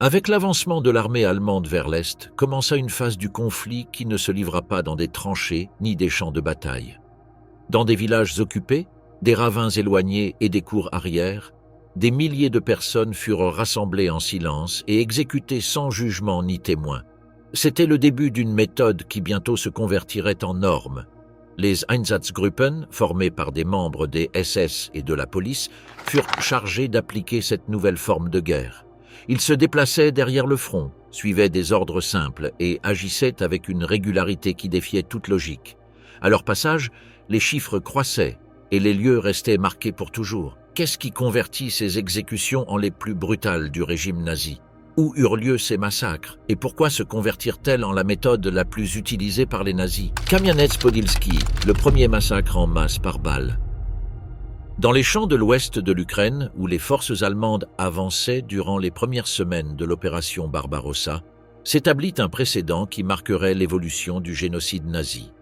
Avec l'avancement de l'armée allemande vers l'Est, commença une phase du conflit qui ne se livra pas dans des tranchées ni des champs de bataille. Dans des villages occupés, des ravins éloignés et des cours arrière, des milliers de personnes furent rassemblées en silence et exécutées sans jugement ni témoin. C'était le début d'une méthode qui bientôt se convertirait en norme. Les Einsatzgruppen, formés par des membres des SS et de la police, furent chargés d'appliquer cette nouvelle forme de guerre. Ils se déplaçaient derrière le front, suivaient des ordres simples et agissaient avec une régularité qui défiait toute logique. À leur passage, les chiffres croissaient et les lieux restaient marqués pour toujours. Qu'est-ce qui convertit ces exécutions en les plus brutales du régime nazi? Où eurent lieu ces massacres? Et pourquoi se convertirent-elles en la méthode la plus utilisée par les nazis? Kamianets-Podilski, le premier massacre en masse par balle. Dans les champs de l'ouest de l'Ukraine, où les forces allemandes avançaient durant les premières semaines de l'opération Barbarossa, s'établit un précédent qui marquerait l'évolution du génocide nazi.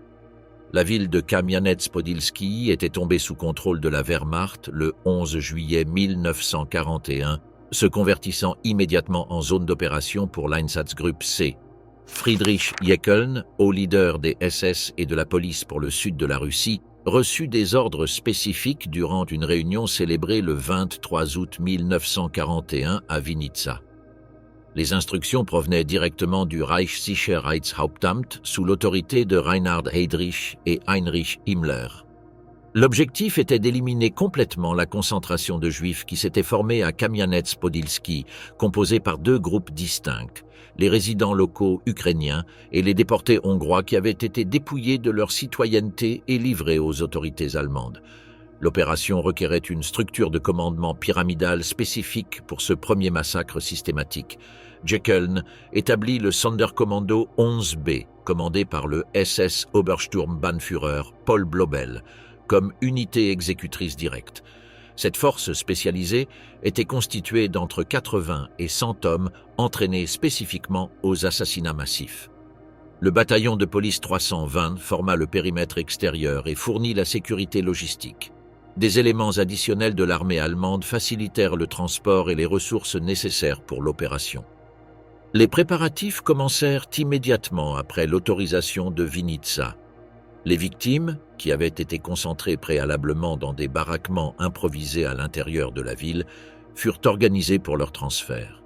La ville de Kamianets-Podilski était tombée sous contrôle de la Wehrmacht le 11 juillet 1941, se convertissant immédiatement en zone d'opération pour l'Einsatzgruppe C. Friedrich Jeckeln, haut leader des SS et de la police pour le sud de la Russie, reçut des ordres spécifiques durant une réunion célébrée le 23 août 1941 à Vinnitsa. Les instructions provenaient directement du Reichssicherheitshauptamt sous l'autorité de Reinhard Heydrich et Heinrich Himmler. L'objectif était d'éliminer complètement la concentration de Juifs qui s'était formée à Kamianets-Podilski, composée par deux groupes distincts, les résidents locaux ukrainiens et les déportés hongrois qui avaient été dépouillés de leur citoyenneté et livrés aux autorités allemandes. L'opération requérait une structure de commandement pyramidale spécifique pour ce premier massacre systématique. Jeckeln établit le Sonderkommando 11B, commandé par le SS Obersturmbannführer Paul Blobel, comme unité exécutrice directe. Cette force spécialisée était constituée d'entre 80 et 100 hommes entraînés spécifiquement aux assassinats massifs. Le bataillon de police 320 forma le périmètre extérieur et fournit la sécurité logistique. Des éléments additionnels de l'armée allemande facilitèrent le transport et les ressources nécessaires pour l'opération. Les préparatifs commencèrent immédiatement après l'autorisation de Vinnitsa. Les victimes, qui avaient été concentrées préalablement dans des baraquements improvisés à l'intérieur de la ville, furent organisées pour leur transfert.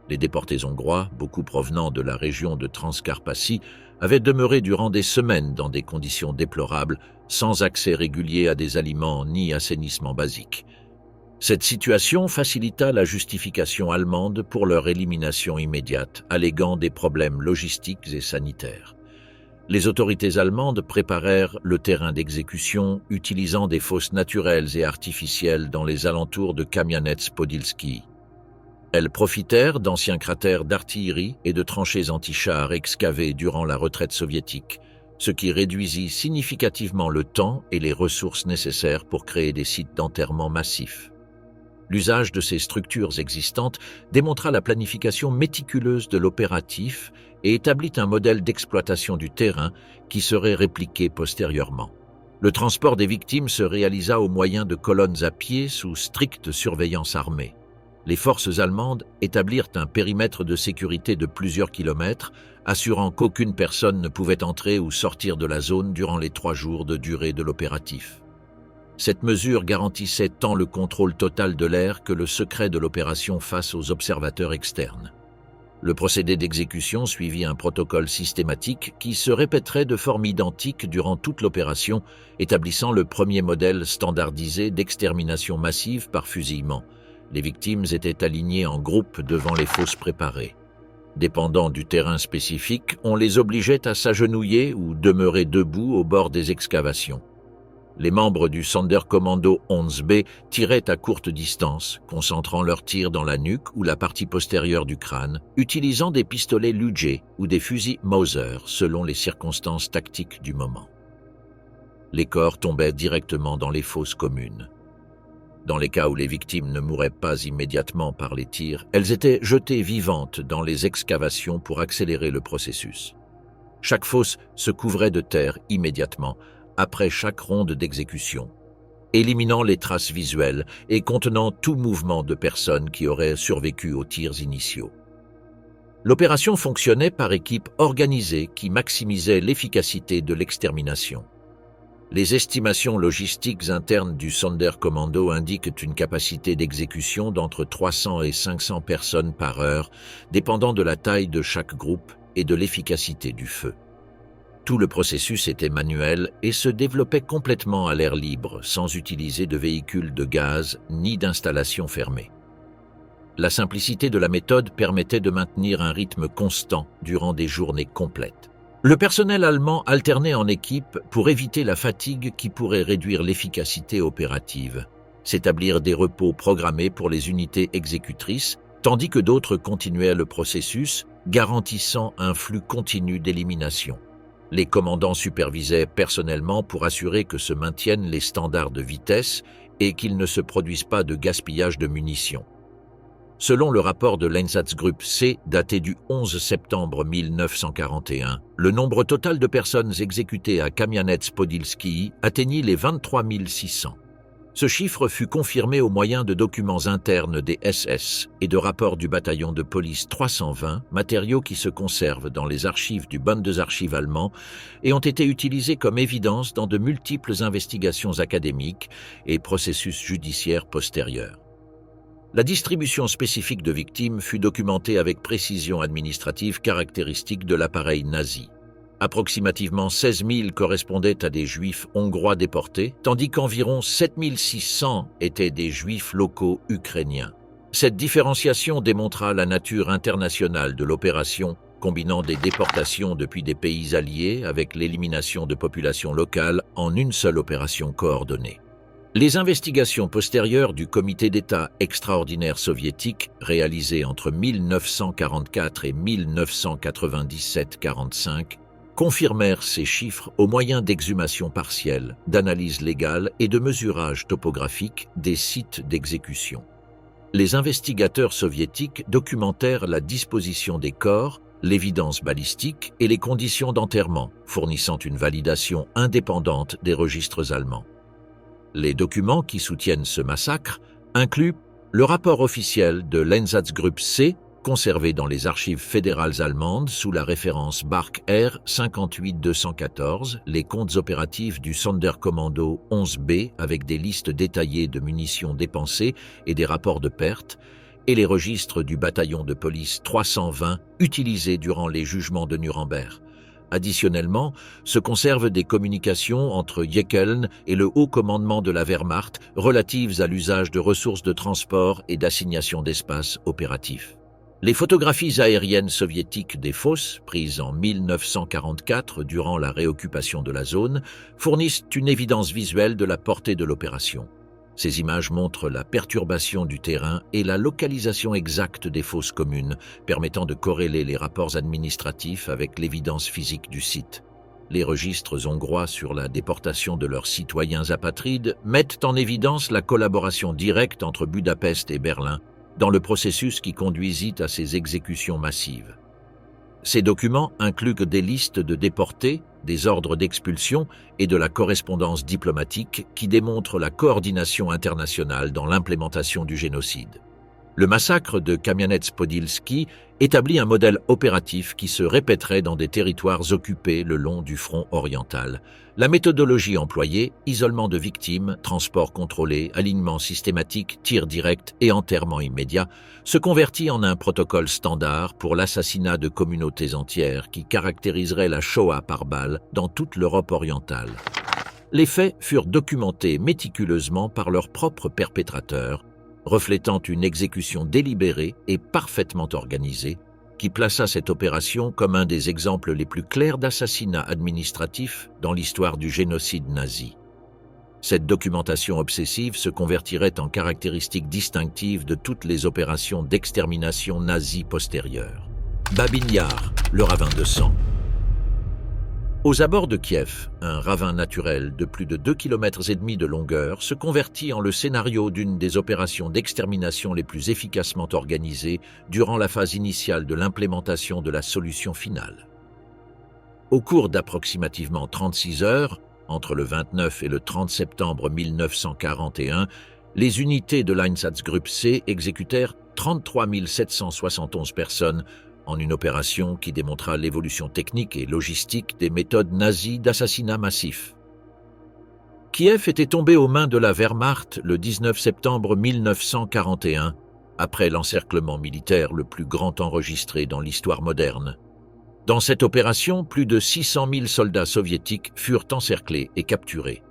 Les déportés hongrois, beaucoup provenant de la région de Transcarpathie, avaient demeuré durant des semaines dans des conditions déplorables, sans accès régulier à des aliments ni assainissement basique. Cette situation facilita la justification allemande pour leur élimination immédiate, alléguant des problèmes logistiques et sanitaires. Les autorités allemandes préparèrent le terrain d'exécution, utilisant des fosses naturelles et artificielles dans les alentours de Kamianets-Podilski. Elles profitèrent d'anciens cratères d'artillerie et de tranchées anti-chars excavées durant la retraite soviétique, ce qui réduisit significativement le temps et les ressources nécessaires pour créer des sites d'enterrement massifs. L'usage de ces structures existantes démontra la planification méticuleuse de l'opératif et établit un modèle d'exploitation du terrain qui serait répliqué postérieurement. Le transport des victimes se réalisa au moyen de colonnes à pied sous stricte surveillance armée. Les forces allemandes établirent un périmètre de sécurité de plusieurs kilomètres, assurant qu'aucune personne ne pouvait entrer ou sortir de la zone durant les 3 jours de durée de l'opératif. Cette mesure garantissait tant le contrôle total de l'air que le secret de l'opération face aux observateurs externes. Le procédé d'exécution suivit un protocole systématique qui se répéterait de forme identique durant toute l'opération, établissant le premier modèle standardisé d'extermination massive par fusillement. Les victimes étaient alignées en groupe devant les fosses préparées. Dépendant du terrain spécifique, on les obligeait à s'agenouiller ou demeurer debout au bord des excavations. Les membres du Sonderkommando 11B tiraient à courte distance, concentrant leurs tirs dans la nuque ou la partie postérieure du crâne, utilisant des pistolets Luger ou des fusils Mauser selon les circonstances tactiques du moment. Les corps tombaient directement dans les fosses communes. Dans les cas où les victimes ne mouraient pas immédiatement par les tirs, elles étaient jetées vivantes dans les excavations pour accélérer le processus. Chaque fosse se couvrait de terre immédiatement, après chaque ronde d'exécution, éliminant les traces visuelles et contenant tout mouvement de personnes qui auraient survécu aux tirs initiaux. L'opération fonctionnait par équipes organisées qui maximisaient l'efficacité de l'extermination. Les estimations logistiques internes du Sonderkommando indiquent une capacité d'exécution d'entre 300 et 500 personnes par heure, dépendant de la taille de chaque groupe et de l'efficacité du feu. Tout le processus était manuel et se développait complètement à l'air libre, sans utiliser de véhicules de gaz ni d'installations fermées. La simplicité de la méthode permettait de maintenir un rythme constant durant des journées complètes. Le personnel allemand alternait en équipe pour éviter la fatigue qui pourrait réduire l'efficacité opérative, s'établir des repos programmés pour les unités exécutrices, tandis que d'autres continuaient le processus, garantissant un flux continu d'élimination. Les commandants supervisaient personnellement pour assurer que se maintiennent les standards de vitesse et qu'il ne se produise pas de gaspillage de munitions. Selon le rapport de l'Einsatzgruppe C, daté du 11 septembre 1941, le nombre total de personnes exécutées à Kamianets-Podilskyi atteignit les 23 600. Ce chiffre fut confirmé au moyen de documents internes des SS et de rapports du bataillon de police 320, matériaux qui se conservent dans les archives du Bundesarchiv allemand et ont été utilisés comme évidence dans de multiples investigations académiques et processus judiciaires postérieurs. La distribution spécifique de victimes fut documentée avec précision administrative caractéristique de l'appareil nazi. Approximativement 16 000 correspondaient à des juifs hongrois déportés, tandis qu'environ 7 600 étaient des juifs locaux ukrainiens. Cette différenciation démontra la nature internationale de l'opération, combinant des déportations depuis des pays alliés avec l'élimination de populations locales en une seule opération coordonnée. Les investigations postérieures du Comité d'État extraordinaire soviétique, réalisées entre 1944 et 1997-45, confirmèrent ces chiffres au moyen d'exhumations partielles, d'analyses légales et de mesurage topographique des sites d'exécution. Les investigateurs soviétiques documentèrent la disposition des corps, l'évidence balistique et les conditions d'enterrement, fournissant une validation indépendante des registres allemands. Les documents qui soutiennent ce massacre incluent le rapport officiel de l'Einsatzgruppe C, conservé dans les archives fédérales allemandes sous la référence BARC R 58214, les comptes opératifs du Sonderkommando 11B avec des listes détaillées de munitions dépensées et des rapports de pertes, et les registres du bataillon de police 320 utilisés durant les jugements de Nuremberg. Additionnellement, se conservent des communications entre Jeckeln et le haut commandement de la Wehrmacht relatives à l'usage de ressources de transport et d'assignation d'espace opératifs. Les photographies aériennes soviétiques des fosses, prises en 1944 durant la réoccupation de la zone, fournissent une évidence visuelle de la portée de l'opération. Ces images montrent la perturbation du terrain et la localisation exacte des fosses communes, permettant de corréler les rapports administratifs avec l'évidence physique du site. Les registres hongrois sur la déportation de leurs citoyens apatrides mettent en évidence la collaboration directe entre Budapest et Berlin dans le processus qui conduisit à ces exécutions massives. Ces documents incluent des listes de déportés, des ordres d'expulsion et de la correspondance diplomatique qui démontrent la coordination internationale dans l'implémentation du génocide. Le massacre de Kamianets-Podilskyi établit un modèle opératif qui se répéterait dans des territoires occupés le long du front oriental. La méthodologie employée, isolement de victimes, transport contrôlé, alignement systématique, tir direct et enterrement immédiat, se convertit en un protocole standard pour l'assassinat de communautés entières qui caractériserait la Shoah par balle dans toute l'Europe orientale. Les faits furent documentés méticuleusement par leurs propres perpétrateurs, reflétant une exécution délibérée et parfaitement organisée, qui plaça cette opération comme un des exemples les plus clairs d'assassinat administratif dans l'histoire du génocide nazi. Cette documentation obsessive se convertirait en caractéristique distinctive de toutes les opérations d'extermination nazie postérieures. Babin Yar, le ravin de sang. Aux abords de Kiev, un ravin naturel de plus de 2,5 km de longueur se convertit en le scénario d'une des opérations d'extermination les plus efficacement organisées durant la phase initiale de l'implémentation de la solution finale. Au cours d'approximativement 36 heures, entre le 29 et le 30 septembre 1941, les unités de l'Einsatzgruppe C exécutèrent 33 771 personnes en une opération qui démontra l'évolution technique et logistique des méthodes nazies d'assassinat massif. Kiev était tombé aux mains de la Wehrmacht le 19 septembre 1941, après l'encerclement militaire le plus grand enregistré dans l'histoire moderne. Dans cette opération, plus de 600 000 soldats soviétiques furent encerclés et capturés.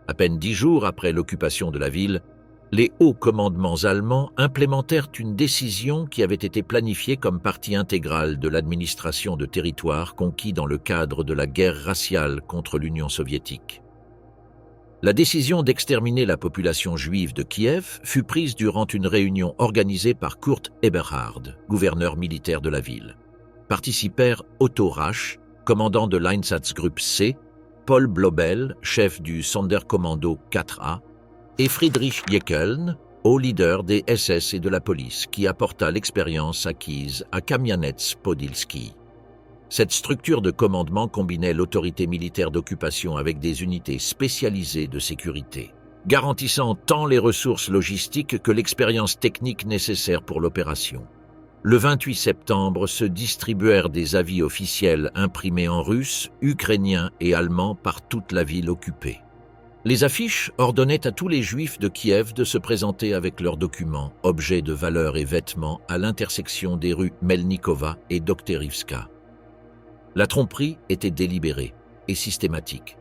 À peine 10 jours après l'occupation de la ville, les hauts commandements allemands implémentèrent une décision qui avait été planifiée comme partie intégrale de l'administration de territoires conquis dans le cadre de la guerre raciale contre l'Union soviétique. La décision d'exterminer la population juive de Kiev fut prise durant une réunion organisée par Kurt Eberhard, gouverneur militaire de la ville. Participèrent Otto Rasch, commandant de l'Einsatzgruppe C, Paul Blobel, chef du Sonderkommando 4A, et Friedrich Jeckeln, haut leader des SS et de la police, qui apporta l'expérience acquise à Kamianets-Podilski. Cette structure de commandement combinait l'autorité militaire d'occupation avec des unités spécialisées de sécurité, garantissant tant les ressources logistiques que l'expérience technique nécessaire pour l'opération. Le 28 septembre se distribuèrent des avis officiels imprimés en russe, ukrainien et allemand par toute la ville occupée. Les affiches ordonnaient à tous les Juifs de Kiev de se présenter avec leurs documents, objets de valeur et vêtements à l'intersection des rues Melnikova et Dokterivska. La tromperie était délibérée et systématique.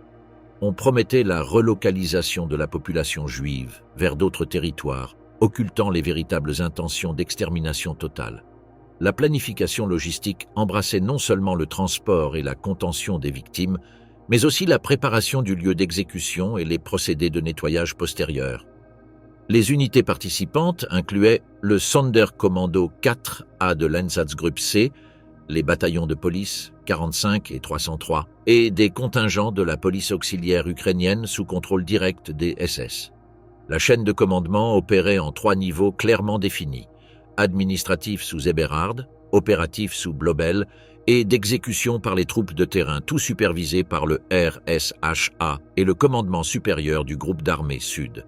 On promettait la relocalisation de la population juive vers d'autres territoires, occultant les véritables intentions d'extermination totale. La planification logistique embrassait non seulement le transport et la contention des victimes, mais aussi la préparation du lieu d'exécution et les procédés de nettoyage postérieurs. Les unités participantes incluaient le Sonderkommando 4A de l'Einsatzgruppe C, les bataillons de police 45 et 303, et des contingents de la police auxiliaire ukrainienne sous contrôle direct des SS. La chaîne de commandement opérait en 3 niveaux clairement définis: administratif sous Eberhard, opératif sous Blobel, et d'exécution par les troupes de terrain, tout supervisé par le RSHA et le commandement supérieur du groupe d'armée Sud.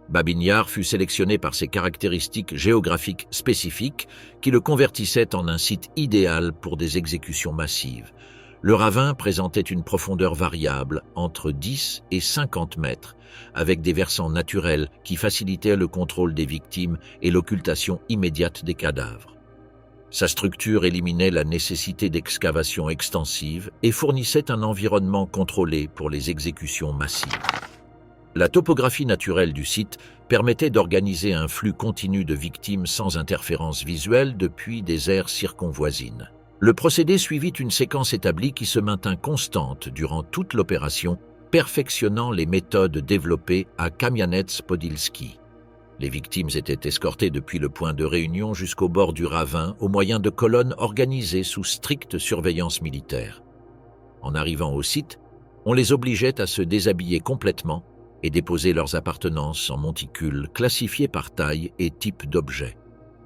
Babin Yar fut sélectionné par ses caractéristiques géographiques spécifiques qui le convertissaient en un site idéal pour des exécutions massives. Le ravin présentait une profondeur variable, entre 10 et 50 mètres, avec des versants naturels qui facilitaient le contrôle des victimes et l'occultation immédiate des cadavres. Sa structure éliminait la nécessité d'excavation extensive et fournissait un environnement contrôlé pour les exécutions massives. La topographie naturelle du site permettait d'organiser un flux continu de victimes sans interférence visuelle depuis des aires circonvoisines. Le procédé suivit une séquence établie qui se maintint constante durant toute l'opération, perfectionnant les méthodes développées à Kamianets-Podilski. Les victimes étaient escortées depuis le point de réunion jusqu'au bord du ravin au moyen de colonnes organisées sous stricte surveillance militaire. En arrivant au site, on les obligeait à se déshabiller complètement et déposer leurs appartenances en monticules classifiés par taille et type d'objet.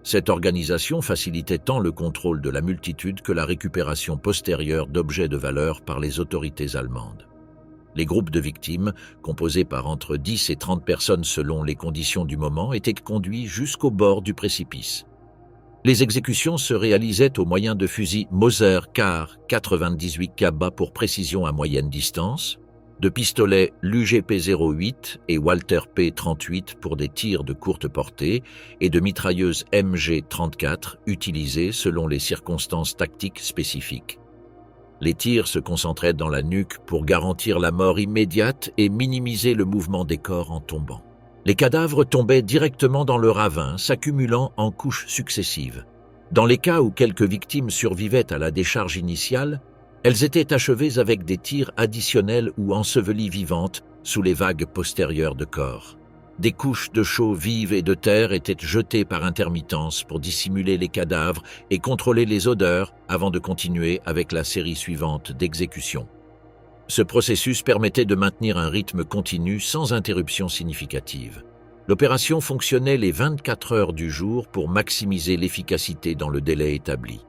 Cette organisation facilitait tant le contrôle de la multitude que la récupération postérieure d'objets de valeur par les autorités allemandes. Les groupes de victimes, composés par entre 10 et 30 personnes selon les conditions du moment, étaient conduits jusqu'au bord du précipice. Les exécutions se réalisaient au moyen de fusils Mauser Kar 98 Kaba pour précision à moyenne distance, de pistolets l'UGP-08 et Walter P-38 pour des tirs de courte portée et de mitrailleuses MG-34 utilisées selon les circonstances tactiques spécifiques. Les tirs se concentraient dans la nuque pour garantir la mort immédiate et minimiser le mouvement des corps en tombant. Les cadavres tombaient directement dans le ravin, s'accumulant en couches successives. Dans les cas où quelques victimes survivaient à la décharge initiale, elles étaient achevées avec des tirs additionnels ou ensevelies vivantes sous les vagues postérieures de corps. Des couches de chaux vives et de terre étaient jetées par intermittence pour dissimuler les cadavres et contrôler les odeurs avant de continuer avec la série suivante d'exécutions. Ce processus permettait de maintenir un rythme continu sans interruption significative. L'opération fonctionnait les 24 heures du jour pour maximiser l'efficacité dans le délai établi.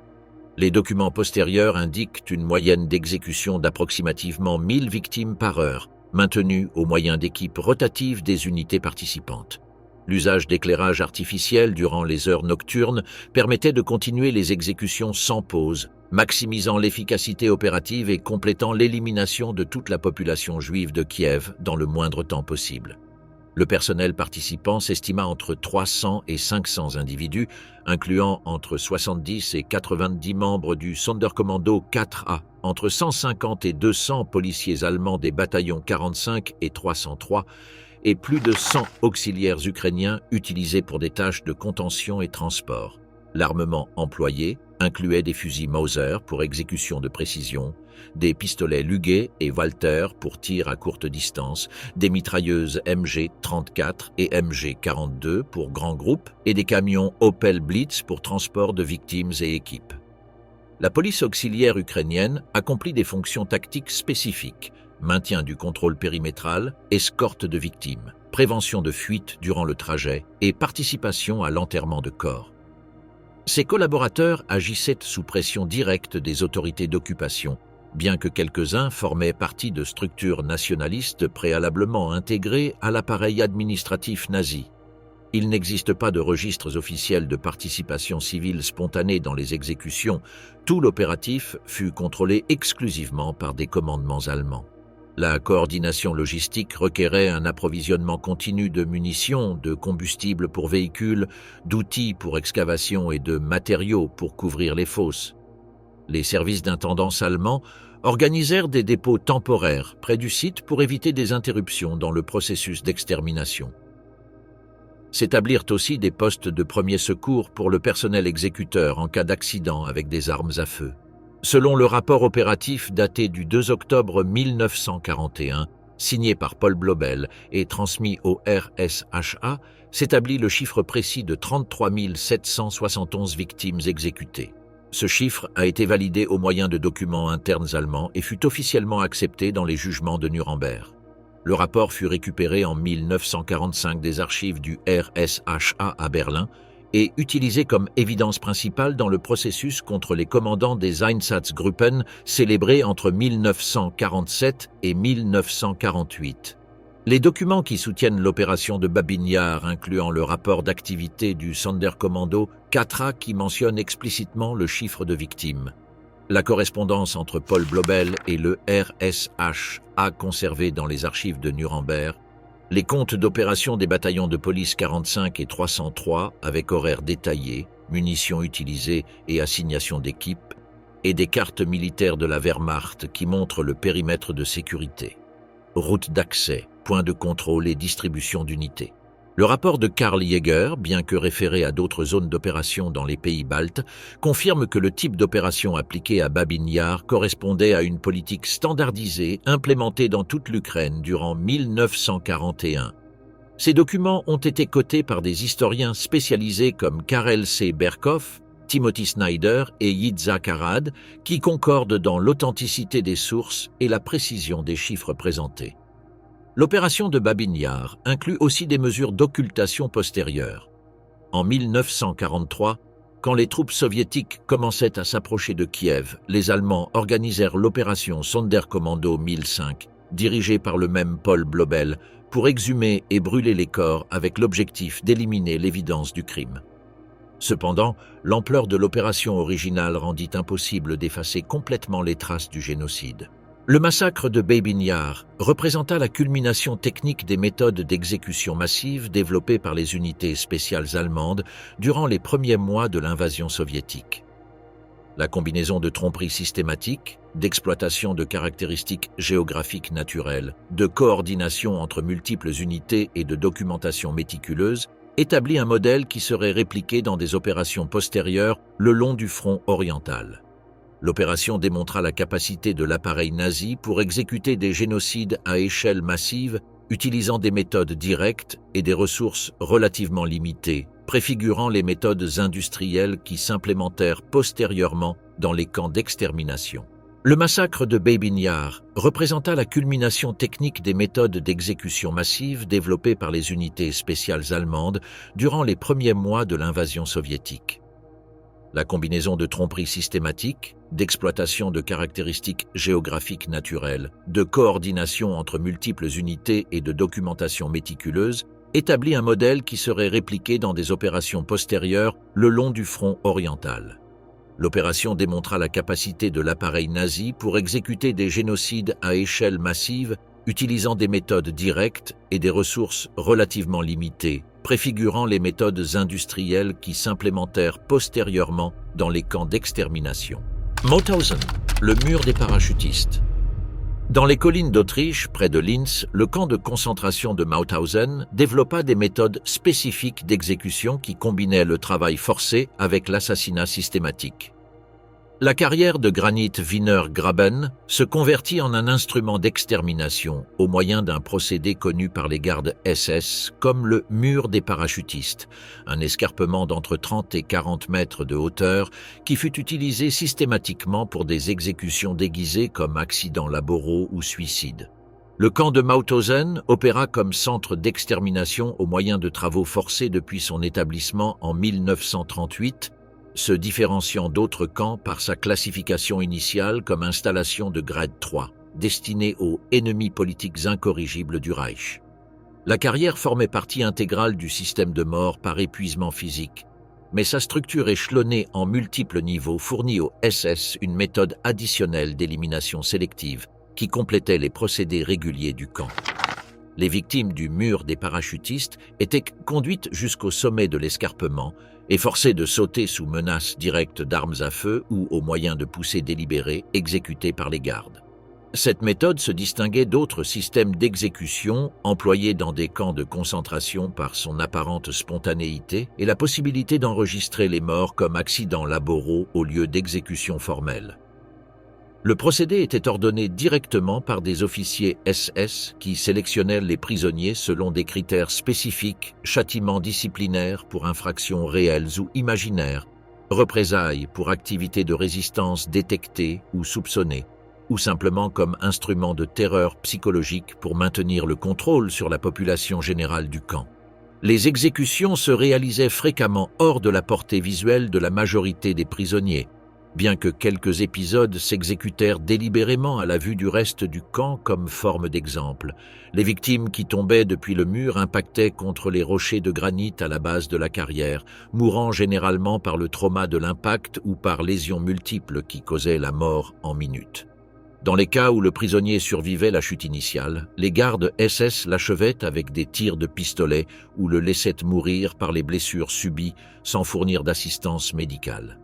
Les documents postérieurs indiquent une moyenne d'exécution d'approximativement 1000 victimes par heure, maintenue au moyen d'équipes rotatives des unités participantes. L'usage d'éclairage artificiel durant les heures nocturnes permettait de continuer les exécutions sans pause, maximisant l'efficacité opérative et complétant l'élimination de toute la population juive de Kiev dans le moindre temps possible. Le personnel participant s'estima entre 300 et 500 individus, incluant entre 70 et 90 membres du Sonderkommando 4A, entre 150 et 200 policiers allemands des bataillons 45 et 303, et plus de 100 auxiliaires ukrainiens utilisés pour des tâches de contention et transport. L'armement employé incluait des fusils Mauser pour exécution de précision, des pistolets Luger et Walter pour tir à courte distance, des mitrailleuses MG-34 et MG-42 pour grands groupes et des camions Opel Blitz pour transport de victimes et équipes. La police auxiliaire ukrainienne accomplit des fonctions tactiques spécifiques: maintien du contrôle périmétral, escorte de victimes, prévention de fuites durant le trajet et participation à l'enterrement de corps. Ses collaborateurs agissaient sous pression directe des autorités d'occupation, bien que quelques-uns formaient partie de structures nationalistes préalablement intégrées à l'appareil administratif nazi. Il n'existe pas de registres officiels de participation civile spontanée dans les exécutions. Tout l'opératif fut contrôlé exclusivement par des commandements allemands. La coordination logistique requérait un approvisionnement continu de munitions, de combustible pour véhicules, d'outils pour excavation et de matériaux pour couvrir les fosses. Les services d'intendance allemands organisèrent des dépôts temporaires près du site pour éviter des interruptions dans le processus d'extermination. S'établirent aussi des postes de premier secours pour le personnel exécuteur en cas d'accident avec des armes à feu. Selon le rapport opératif daté du 2 octobre 1941, signé par Paul Blobel et transmis au RSHA, s'établit le chiffre précis de 33 771 victimes exécutées. Ce chiffre a été validé au moyen de documents internes allemands et fut officiellement accepté dans les jugements de Nuremberg. Le rapport fut récupéré en 1945 des archives du RSHA à Berlin et utilisé comme évidence principale dans le processus contre les commandants des Einsatzgruppen célébré entre 1947 et 1948. Les documents qui soutiennent l'opération de Babin Yar, incluant le rapport d'activité du Sonderkommando 4A qui mentionne explicitement le chiffre de victimes. La correspondance entre Paul Blobel et le RSHA conservée dans les archives de Nuremberg, les comptes d'opération des bataillons de police 45 et 303 avec horaires détaillés, munitions utilisées et assignation d'équipes, et des cartes militaires de la Wehrmacht qui montrent le périmètre de sécurité. Routes d'accès, points de contrôle et distribution d'unités. Le rapport de Karl Jäger, bien que référé à d'autres zones d'opération dans les pays baltes, confirme que le type d'opération appliqué à Babin Yar correspondait à une politique standardisée implémentée dans toute l'Ukraine durant 1941. Ces documents ont été cotés par des historiens spécialisés comme Karel C. Berkhoff, Timothy Snyder et Yitzhak Arad, qui concordent dans l'authenticité des sources et la précision des chiffres présentés. L'opération de Babin Yar inclut aussi des mesures d'occultation postérieures. En 1943, quand les troupes soviétiques commençaient à s'approcher de Kiev, les Allemands organisèrent l'opération Sonderkommando 1005, dirigée par le même Paul Blobel, pour exhumer et brûler les corps avec l'objectif d'éliminer l'évidence du crime. Cependant, l'ampleur de l'opération originale rendit impossible d'effacer complètement les traces du génocide. Le massacre de Babin Yar représenta la culmination technique des méthodes d'exécution massive développées par les unités spéciales allemandes durant les premiers mois de l'invasion soviétique. La combinaison de tromperies systématiques, d'exploitation de caractéristiques géographiques naturelles, de coordination entre multiples unités et de documentation méticuleuse établit un modèle qui serait répliqué dans des opérations postérieures le long du front oriental. L'opération démontra la capacité de l'appareil nazi pour exécuter des génocides à échelle massive, utilisant des méthodes directes et des ressources relativement limitées, préfigurant les méthodes industrielles qui s'implémentèrent postérieurement dans les camps d'extermination. Le massacre de Babin Yar représenta la culmination technique des méthodes d'exécution massive développées par les unités spéciales allemandes durant les premiers mois de l'invasion soviétique. La combinaison de tromperies systématiques, d'exploitation de caractéristiques géographiques naturelles, de coordination entre multiples unités et de documentation méticuleuse établit un modèle qui serait répliqué dans des opérations postérieures le long du front oriental. L'opération démontra la capacité de l'appareil nazi pour exécuter des génocides à échelle massive, utilisant des méthodes directes et des ressources relativement limitées, préfigurant les méthodes industrielles qui s'implémentèrent postérieurement dans les camps d'extermination. Mauthausen, le mur des parachutistes. Dans les collines d'Autriche, près de Linz, le camp de concentration de Mauthausen développa des méthodes spécifiques d'exécution qui combinaient le travail forcé avec l'assassinat systématique. La carrière de granit Wiener Graben se convertit en un instrument d'extermination au moyen d'un procédé connu par les gardes SS comme le mur des parachutistes, un escarpement d'entre 30 et 40 mètres de hauteur qui fut utilisé systématiquement pour des exécutions déguisées comme accidents laboraux ou suicides. Le camp de Mauthausen opéra comme centre d'extermination au moyen de travaux forcés depuis son établissement en 1938, se différenciant d'autres camps par sa classification initiale comme installation de grade 3, destinée aux ennemis politiques incorrigibles du Reich. La carrière formait partie intégrale du système de mort par épuisement physique, mais sa structure échelonnée en multiples niveaux fournit aux SS une méthode additionnelle d'élimination sélective qui complétait les procédés réguliers du camp. Les victimes du mur des parachutistes étaient conduites jusqu'au sommet de l'escarpement et forcées de sauter sous menace directe d'armes à feu ou au moyen de poussées délibérées exécutées par les gardes. Cette méthode se distinguait d'autres systèmes d'exécution employés dans des camps de concentration par son apparente spontanéité et la possibilité d'enregistrer les morts comme accidents laboraux au lieu d'exécution formelle. Le procédé était ordonné directement par des officiers SS qui sélectionnaient les prisonniers selon des critères spécifiques, châtiments disciplinaires pour infractions réelles ou imaginaires, représailles pour activités de résistance détectées ou soupçonnées, ou simplement comme instrument de terreur psychologique pour maintenir le contrôle sur la population générale du camp. Les exécutions se réalisaient fréquemment hors de la portée visuelle de la majorité des prisonniers, bien que quelques épisodes s'exécutèrent délibérément à la vue du reste du camp comme forme d'exemple. Les victimes qui tombaient depuis le mur impactaient contre les rochers de granit à la base de la carrière, mourant généralement par le trauma de l'impact ou par lésions multiples qui causaient la mort en minutes. Dans les cas où le prisonnier survivait la chute initiale, les gardes SS l'achevaient avec des tirs de pistolet ou le laissaient mourir par les blessures subies sans fournir d'assistance médicale.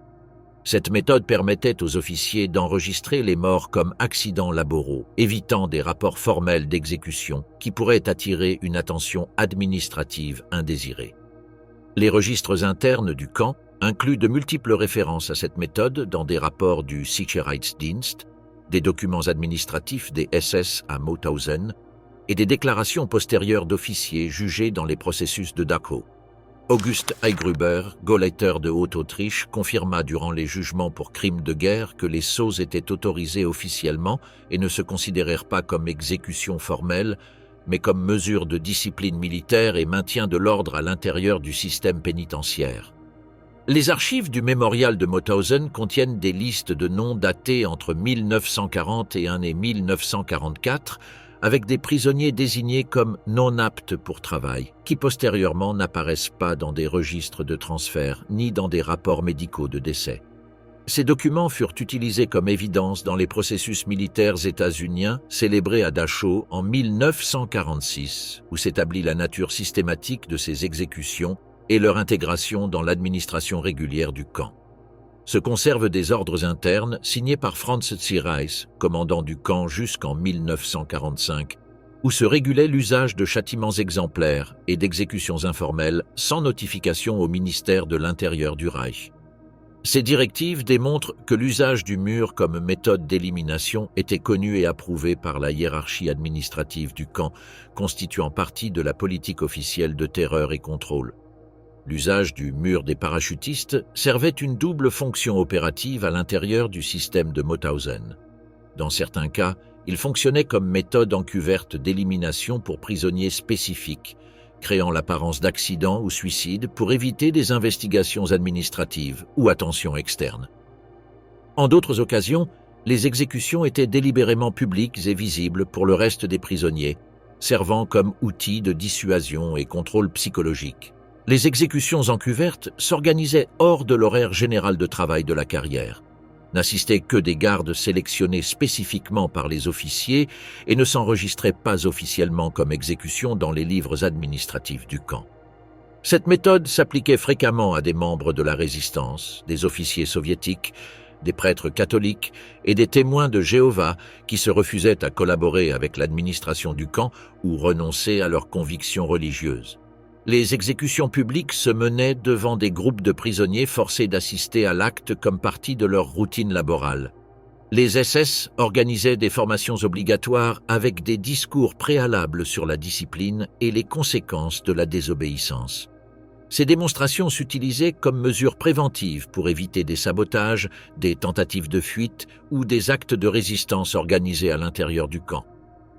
Cette méthode permettait aux officiers d'enregistrer les morts comme accidents laboraux, évitant des rapports formels d'exécution qui pourraient attirer une attention administrative indésirée. Les registres internes du camp incluent de multiples références à cette méthode dans des rapports du Sicherheitsdienst, des documents administratifs des SS à Mauthausen et des déclarations postérieures d'officiers jugés dans les processus de Dachau. August Heygruber, Gauleiter de Haute-Autriche, confirma durant les jugements pour crimes de guerre que les sauts étaient autorisés officiellement et ne se considérèrent pas comme exécution formelle, mais comme mesure de discipline militaire et maintien de l'ordre à l'intérieur du système pénitentiaire. Les archives du mémorial de Mauthausen contiennent des listes de noms datés entre 1941 et 1944, avec des prisonniers désignés comme non aptes pour travail, qui postérieurement n'apparaissent pas dans des registres de transfert ni dans des rapports médicaux de décès. Ces documents furent utilisés comme évidence dans les processus militaires états-uniens célébrés à Dachau en 1946, où s'établit la nature systématique de ces exécutions et leur intégration dans l'administration régulière du camp. Se conservent des ordres internes signés par Franz Zierreis, commandant du camp jusqu'en 1945, où se régulait l'usage de châtiments exemplaires et d'exécutions informelles sans notification au ministère de l'Intérieur du Reich. Ces directives démontrent que l'usage du mur comme méthode d'élimination était connu et approuvé par la hiérarchie administrative du camp, constituant partie de la politique officielle de terreur et contrôle. L'usage du mur des parachutistes servait une double fonction opérative à l'intérieur du système de Mauthausen. Dans certains cas, il fonctionnait comme méthode encouverte d'élimination pour prisonniers spécifiques, créant l'apparence d'accident ou suicide pour éviter des investigations administratives ou attentions externes. En d'autres occasions, les exécutions étaient délibérément publiques et visibles pour le reste des prisonniers, servant comme outil de dissuasion et contrôle psychologique. Les exécutions encouvertes s'organisaient hors de l'horaire général de travail de la carrière, n'assistaient que des gardes sélectionnés spécifiquement par les officiers et ne s'enregistraient pas officiellement comme exécution dans les livres administratifs du camp. Cette méthode s'appliquait fréquemment à des membres de la résistance, des officiers soviétiques, des prêtres catholiques et des témoins de Jéhovah qui se refusaient à collaborer avec l'administration du camp ou renonçaient à leurs convictions religieuses. Les exécutions publiques se menaient devant des groupes de prisonniers forcés d'assister à l'acte comme partie de leur routine laborale. Les SS organisaient des formations obligatoires avec des discours préalables sur la discipline et les conséquences de la désobéissance. Ces démonstrations s'utilisaient comme mesure préventive pour éviter des sabotages, des tentatives de fuite ou des actes de résistance organisés à l'intérieur du camp.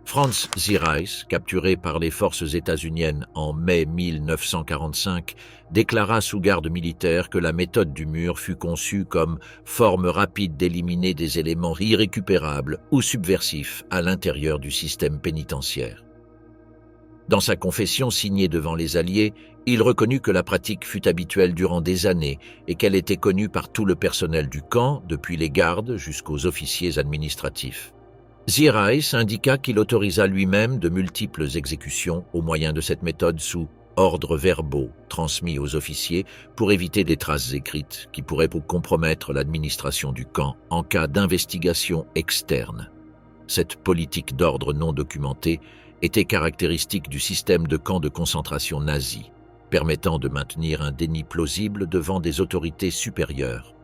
Franz Zierreis, capturé par les forces états-uniennes en mai 1945, déclara sous garde militaire que la méthode du mur fut conçue comme forme rapide d'éliminer des éléments irrécupérables ou subversifs à l'intérieur du système pénitentiaire. Dans sa confession signée devant les Alliés, il reconnut que la pratique fut habituelle durant des années et qu'elle était connue par tout le personnel du camp, depuis les gardes jusqu'aux officiers administratifs. Zierreis indiqua qu'il autorisa lui-même de multiples exécutions au moyen de cette méthode sous ordres verbaux transmis aux officiers pour éviter des traces écrites qui pourraient compromettre l'administration du camp en cas d'investigation externe. Cette politique d'ordre non documentée était caractéristique du système de camps de concentration nazi, permettant de maintenir un déni plausible devant des autorités supérieures.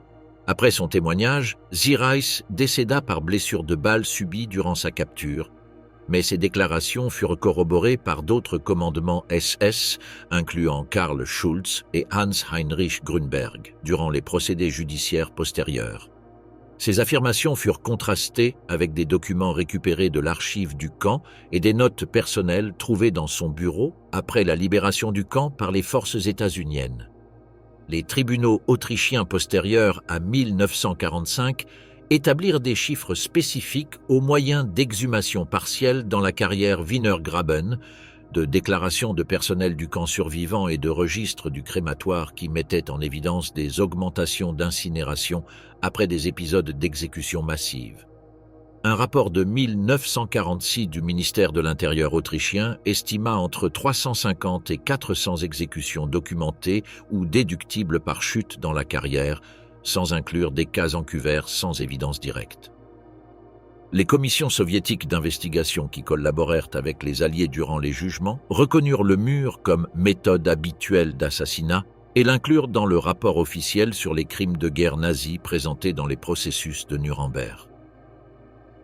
Après son témoignage, Zierreis décéda par blessure de balle subie durant sa capture, mais ses déclarations furent corroborées par d'autres commandements SS, incluant Karl Schulz et Hans-Heinrich Grünberg, durant les procédés judiciaires postérieurs. Ces affirmations furent contrastées avec des documents récupérés de l'archive du camp et des notes personnelles trouvées dans son bureau après la libération du camp par les forces états-uniennes. Les tribunaux autrichiens postérieurs à 1945 établirent des chiffres spécifiques au moyen d'exhumations partielles dans la carrière Wienergraben, de déclarations de personnel du camp survivant et de registres du crématoire qui mettaient en évidence des augmentations d'incinération après des épisodes d'exécution massive. Un rapport de 1946 du ministère de l'Intérieur autrichien estima entre 350 et 400 exécutions documentées ou déductibles par chute dans la carrière, sans inclure des cas encouverts sans évidence directe. Les commissions soviétiques d'investigation qui collaborèrent avec les Alliés durant les jugements reconnurent le mur comme méthode habituelle d'assassinat et l'inclurent dans le rapport officiel sur les crimes de guerre nazis présenté dans les processus de Nuremberg.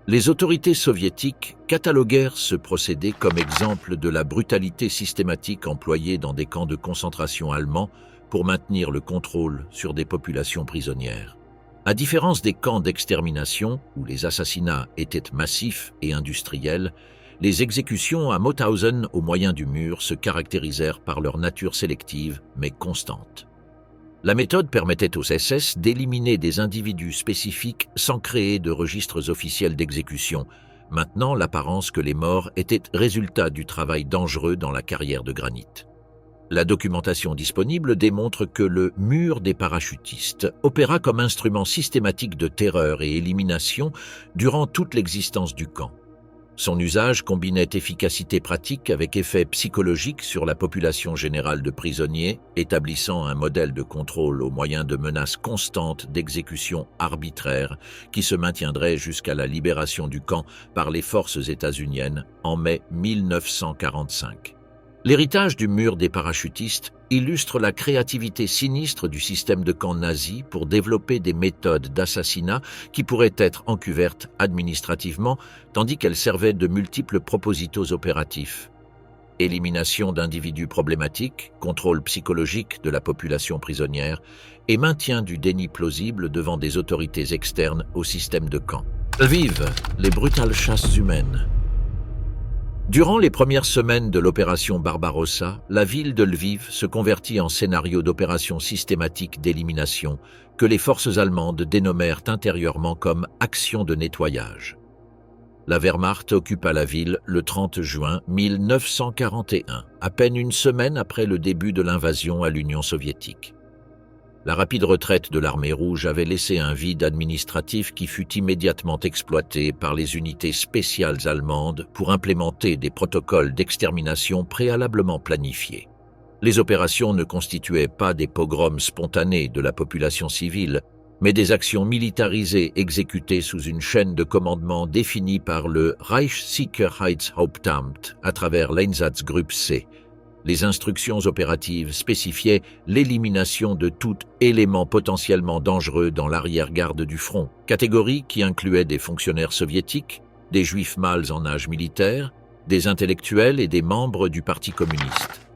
Les autorités soviétiques cataloguèrent ce procédé comme exemple de la brutalité systématique employée dans des camps de concentration allemands pour maintenir le contrôle sur des populations prisonnières. À différence des camps d'extermination, où les assassinats étaient massifs et industriels, les exécutions à Mauthausen au moyen du mur se caractérisèrent par leur nature sélective mais constante. La méthode permettait aux SS d'éliminer des individus spécifiques sans créer de registres officiels d'exécution, maintenant l'apparence que les morts étaient résultat du travail dangereux dans la carrière de granit. La documentation disponible démontre que le mur des parachutistes opéra comme instrument systématique de terreur et élimination durant toute l'existence du camp. Son usage combinait efficacité pratique avec effet psychologique sur la population générale de prisonniers, établissant un modèle de contrôle au moyen de menaces constantes d'exécution arbitraire qui se maintiendraient jusqu'à la libération du camp par les forces états-uniennes en mai 1945. L'héritage du mur des parachutistes illustre la créativité sinistre du système de camp nazi pour développer des méthodes d'assassinat qui pourraient être encouvertes administrativement, tandis qu'elles servaient de multiples propositos opératifs. Élimination d'individus problématiques, contrôle psychologique de la population prisonnière et maintien du déni plausible devant des autorités externes au système de camp. Lviv, les brutales chasses humaines. Durant les premières semaines de l'opération Barbarossa, la ville de Lviv se convertit en scénario d'opération systématique d'élimination que les forces allemandes dénommèrent intérieurement comme « action de nettoyage ». La Wehrmacht occupa la ville le 30 juin 1941, à peine une semaine après le début de l'invasion à l'Union soviétique. La rapide retraite de l'armée rouge avait laissé un vide administratif qui fut immédiatement exploité par les unités spéciales allemandes pour implémenter des protocoles d'extermination préalablement planifiés. Les opérations ne constituaient pas des pogroms spontanés de la population civile, mais des actions militarisées exécutées sous une chaîne de commandement définie par le Reichssicherheitshauptamt à travers l'Einsatzgruppe C. Les instructions opératives spécifiaient l'élimination de tout élément potentiellement dangereux dans l'arrière-garde du front, catégorie qui incluait des fonctionnaires soviétiques, des juifs mâles en âge militaire, des intellectuels et des membres du Parti communiste.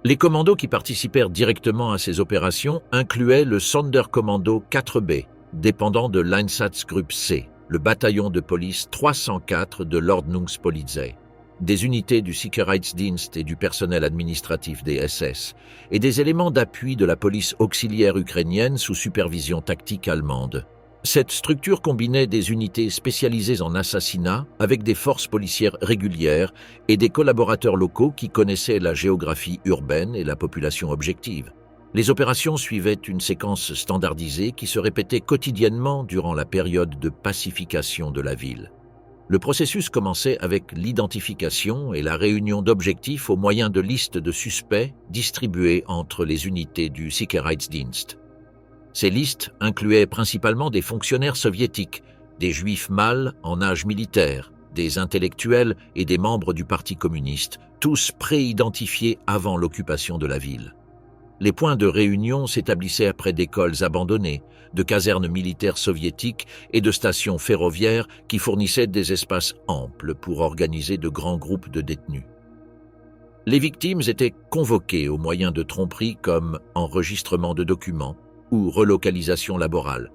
Les commandos qui participèrent directement à ces opérations incluaient le Sonderkommando 4B, dépendant de l'Einsatzgruppe C, le bataillon de police 304 de l'Ordnungspolizei, des unités du Sicherheitsdienst et du personnel administratif des SS, et des éléments d'appui de la police auxiliaire ukrainienne sous supervision tactique allemande. Cette structure combinait des unités spécialisées en assassinat avec des forces policières régulières et des collaborateurs locaux qui connaissaient la géographie urbaine et la population objective. Les opérations suivaient une séquence standardisée qui se répétait quotidiennement durant la période de pacification de la ville. Le processus commençait avec l'identification et la réunion d'objectifs au moyen de listes de suspects distribuées entre les unités du Sicherheitsdienst. Ces listes incluaient principalement des fonctionnaires soviétiques, des juifs mâles en âge militaire, des intellectuels et des membres du Parti communiste, tous pré-identifiés avant l'occupation de la ville. Les points de réunion s'établissaient près d'écoles abandonnées, de casernes militaires soviétiques et de stations ferroviaires qui fournissaient des espaces amples pour organiser de grands groupes de détenus. Les victimes étaient convoquées au moyen de tromperies comme enregistrement de documents ou relocalisation laborale,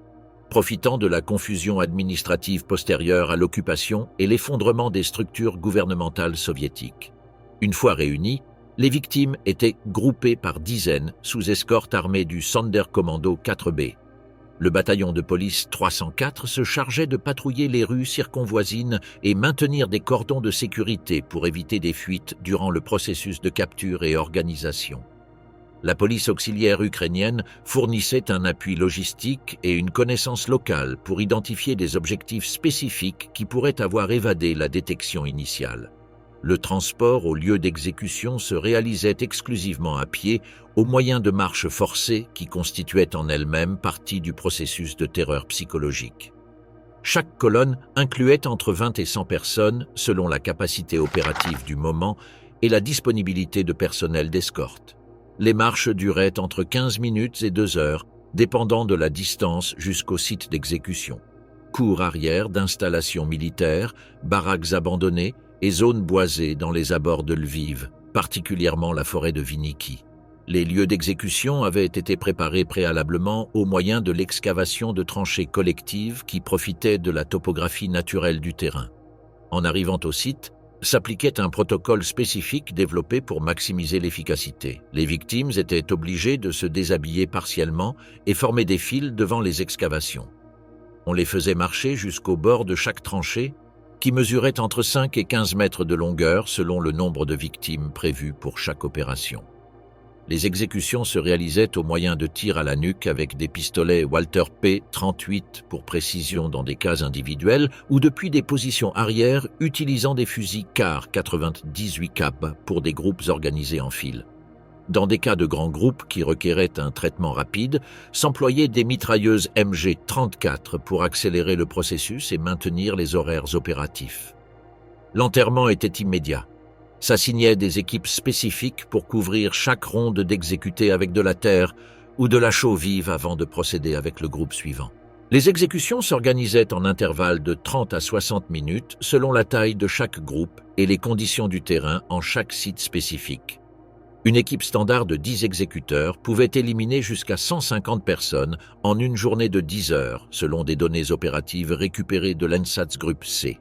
profitant de la confusion administrative postérieure à l'occupation et l'effondrement des structures gouvernementales soviétiques. Une fois réunies, les victimes étaient groupées par dizaines sous escorte armée du Sonderkommando 4B. Le bataillon de police 304 se chargeait de patrouiller les rues circonvoisines et maintenir des cordons de sécurité pour éviter des fuites durant le processus de capture et organisation. La police auxiliaire ukrainienne fournissait un appui logistique et une connaissance locale pour identifier des objectifs spécifiques qui pourraient avoir évadé la détection initiale. Le transport au lieu d'exécution se réalisait exclusivement à pied, au moyen de marches forcées qui constituaient en elles-mêmes partie du processus de terreur psychologique. Chaque colonne incluait entre 20 et 100 personnes selon la capacité opérative du moment et la disponibilité de personnel d'escorte. Les marches duraient entre 15 minutes et 2 heures, dépendant de la distance jusqu'au site d'exécution. Cours arrière d'installations militaires, baraques abandonnées et zones boisées dans les abords de Lviv, particulièrement la forêt de Vinnytsia. Les lieux d'exécution avaient été préparés préalablement au moyen de l'excavation de tranchées collectives qui profitaient de la topographie naturelle du terrain. En arrivant au site, s'appliquait un protocole spécifique développé pour maximiser l'efficacité. Les victimes étaient obligées de se déshabiller partiellement et former des files devant les excavations. On les faisait marcher jusqu'au bord de chaque tranchée, qui mesurait entre 5 et 15 mètres de longueur selon le nombre de victimes prévues pour chaque opération. Les exécutions se réalisaient au moyen de tirs à la nuque avec des pistolets Walter P-38 pour précision dans des cas individuels ou depuis des positions arrière utilisant des fusils CAR 98 Cab pour des groupes organisés en file. Dans des cas de grands groupes qui requéraient un traitement rapide, s'employaient des mitrailleuses MG-34 pour accélérer le processus et maintenir les horaires opératifs. L'enterrement était immédiat. S'assignaient des équipes spécifiques pour couvrir chaque ronde d'exécutés avec de la terre ou de la chaux vive avant de procéder avec le groupe suivant. Les exécutions s'organisaient en intervalles de 30 à 60 minutes selon la taille de chaque groupe et les conditions du terrain en chaque site spécifique. Une équipe standard de 10 exécuteurs pouvait éliminer jusqu'à 150 personnes en une journée de 10 heures, selon des données opératives récupérées de l'Einsatzgruppe C.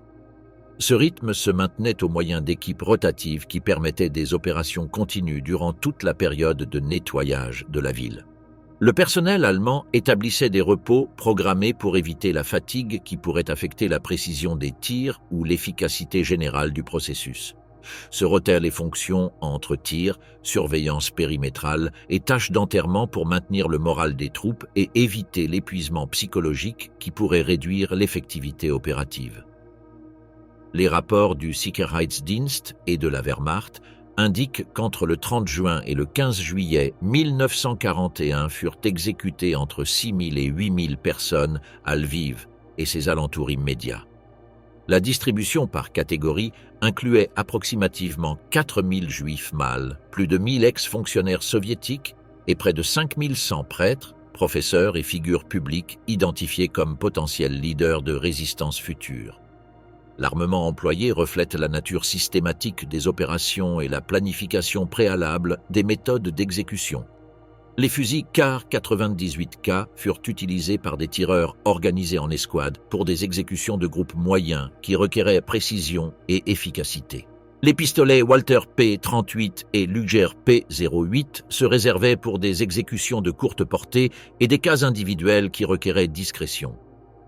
Ce rythme se maintenait au moyen d'équipes rotatives qui permettaient des opérations continues durant toute la période de nettoyage de la ville. Le personnel allemand établissait des repos programmés pour éviter la fatigue qui pourrait affecter la précision des tirs ou l'efficacité générale du processus. Se rotèrent les fonctions entre tir, surveillance périmétrale et tâches d'enterrement pour maintenir le moral des troupes et éviter l'épuisement psychologique qui pourrait réduire l'effectivité opérative. Les rapports du Sicherheitsdienst et de la Wehrmacht indiquent qu'entre le 30 juin et le 15 juillet 1941 furent exécutées entre 6 000 et 8 000 personnes à Lviv et ses alentours immédiats. La distribution par catégorie incluait approximativement 4 000 juifs mâles, plus de 1 000 ex-fonctionnaires soviétiques et près de 5 100 prêtres, professeurs et figures publiques identifiés comme potentiels leaders de résistance future. L'armement employé reflète la nature systématique des opérations et la planification préalable des méthodes d'exécution. Les fusils Kar 98K furent utilisés par des tireurs organisés en escouade pour des exécutions de groupes moyens qui requéraient précision et efficacité. Les pistolets Walter P38 et Luger P08 se réservaient pour des exécutions de courte portée et des cas individuels qui requéraient discrétion.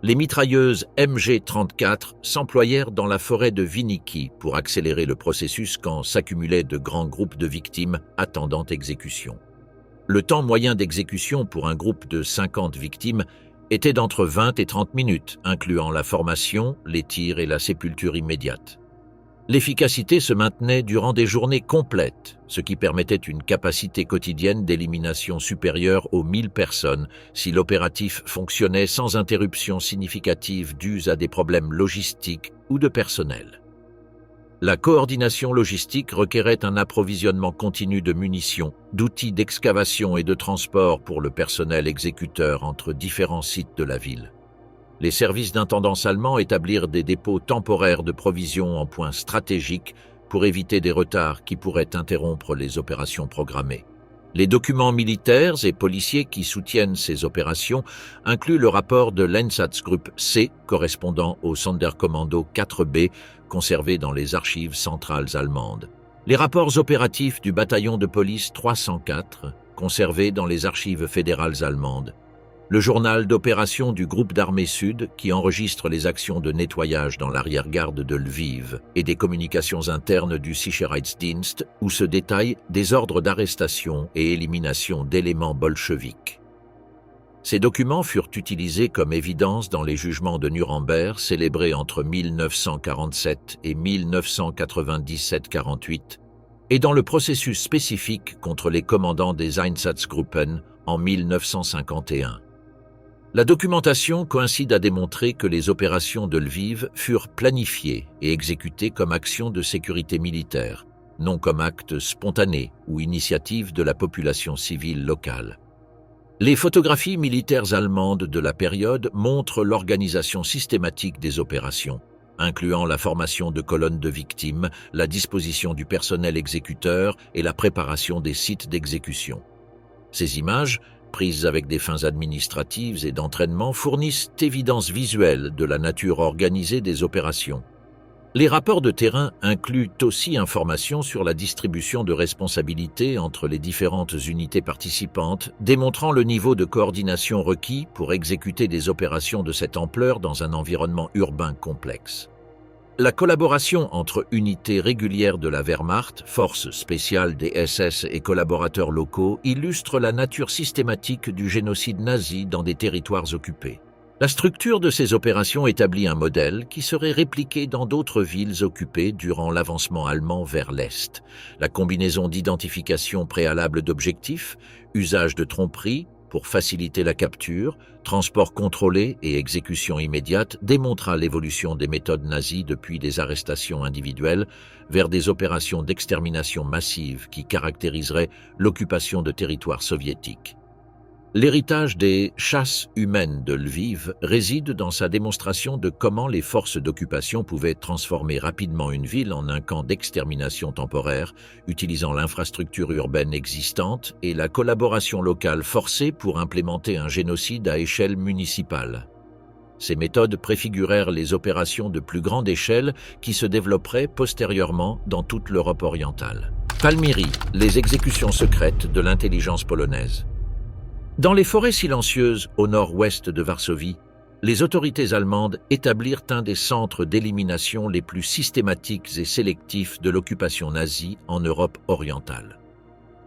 Les mitrailleuses MG34 s'employèrent dans la forêt de Vinnytsia pour accélérer le processus quand s'accumulaient de grands groupes de victimes attendant exécution. Le temps moyen d'exécution pour un groupe de 50 victimes était d'entre 20 et 30 minutes, incluant la formation, les tirs et la sépulture immédiate. L'efficacité se maintenait durant des journées complètes, ce qui permettait une capacité quotidienne d'élimination supérieure aux 1000 personnes si l'opératif fonctionnait sans interruption significative due à des problèmes logistiques ou de personnel. La coordination logistique requérait un approvisionnement continu de munitions, d'outils d'excavation et de transport pour le personnel exécuteur entre différents sites de la ville. Les services d'intendance allemands établirent des dépôts temporaires de provisions en points stratégiques pour éviter des retards qui pourraient interrompre les opérations programmées. Les documents militaires et policiers qui soutiennent ces opérations incluent le rapport de l'Einsatzgruppe C, correspondant au Sonderkommando 4B, conservé dans les archives centrales allemandes. Les rapports opératifs du bataillon de police 304, conservés dans les archives fédérales allemandes. Le journal d'opération du groupe d'armée sud qui enregistre les actions de nettoyage dans l'arrière-garde de Lviv et des communications internes du Sicherheitsdienst où se détaillent des ordres d'arrestation et élimination d'éléments bolcheviques. Ces documents furent utilisés comme évidence dans les jugements de Nuremberg célébrés entre 1947 et 1997-48 et dans le processus spécifique contre les commandants des Einsatzgruppen en 1951. La documentation coïncide à démontrer que les opérations de Lviv furent planifiées et exécutées comme actions de sécurité militaire, non comme actes spontanés ou initiatives de la population civile locale. Les photographies militaires allemandes de la période montrent l'organisation systématique des opérations, incluant la formation de colonnes de victimes, la disposition du personnel exécuteur et la préparation des sites d'exécution. Ces images, prises avec des fins administratives et d'entraînement, fournissent évidence visuelle de la nature organisée des opérations. Les rapports de terrain incluent aussi informations sur la distribution de responsabilités entre les différentes unités participantes, démontrant le niveau de coordination requis pour exécuter des opérations de cette ampleur dans un environnement urbain complexe. La collaboration entre unités régulières de la Wehrmacht, forces spéciales des SS et collaborateurs locaux illustre la nature systématique du génocide nazi dans des territoires occupés. La structure de ces opérations établit un modèle qui serait répliqué dans d'autres villes occupées durant l'avancement allemand vers l'Est. La combinaison d'identification préalable d'objectifs, usage de tromperies pour faciliter la capture, transport contrôlé et exécution immédiate démontra l'évolution des méthodes nazies depuis des arrestations individuelles vers des opérations d'extermination massive qui caractériseraient l'occupation de territoires soviétiques. L'héritage des chasses humaines de Lviv réside dans sa démonstration de comment les forces d'occupation pouvaient transformer rapidement une ville en un camp d'extermination temporaire, utilisant l'infrastructure urbaine existante et la collaboration locale forcée pour implémenter un génocide à échelle municipale. Ces méthodes préfigurèrent les opérations de plus grande échelle qui se développeraient postérieurement dans toute l'Europe orientale. Palmyrie, les exécutions secrètes de l'intelligence polonaise. Dans les forêts silencieuses au nord-ouest de Varsovie, les autorités allemandes établirent un des centres d'élimination les plus systématiques et sélectifs de l'occupation nazie en Europe orientale.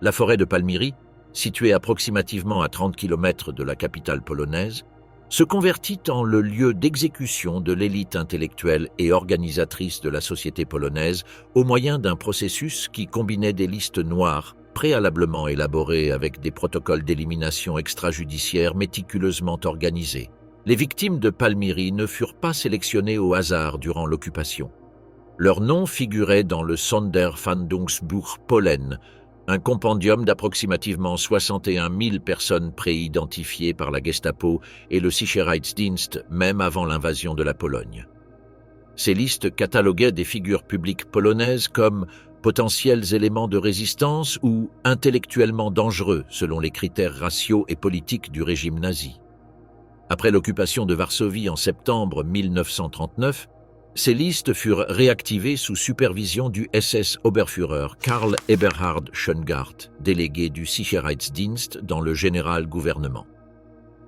La forêt de Palmyrie, située approximativement à 30 km de la capitale polonaise, se convertit en le lieu d'exécution de l'élite intellectuelle et organisatrice de la société polonaise au moyen d'un processus qui combinait des listes noires préalablement élaborées avec des protocoles d'élimination extrajudiciaire méticuleusement organisés. Les victimes de Palmyrie ne furent pas sélectionnées au hasard durant l'occupation. Leurs noms figuraient dans le Sonderfahndungsbuch Pollen, un compendium d'approximativement 61 000 personnes préidentifiées par la Gestapo et le Sicherheitsdienst même avant l'invasion de la Pologne. Ces listes cataloguaient des figures publiques polonaises comme potentiels éléments de résistance ou intellectuellement dangereux selon les critères raciaux et politiques du régime nazi. Après l'occupation de Varsovie en septembre 1939, ces listes furent réactivées sous supervision du SS-Oberführer Karl Eberhard Schöngart, délégué du Sicherheitsdienst dans le général gouvernement.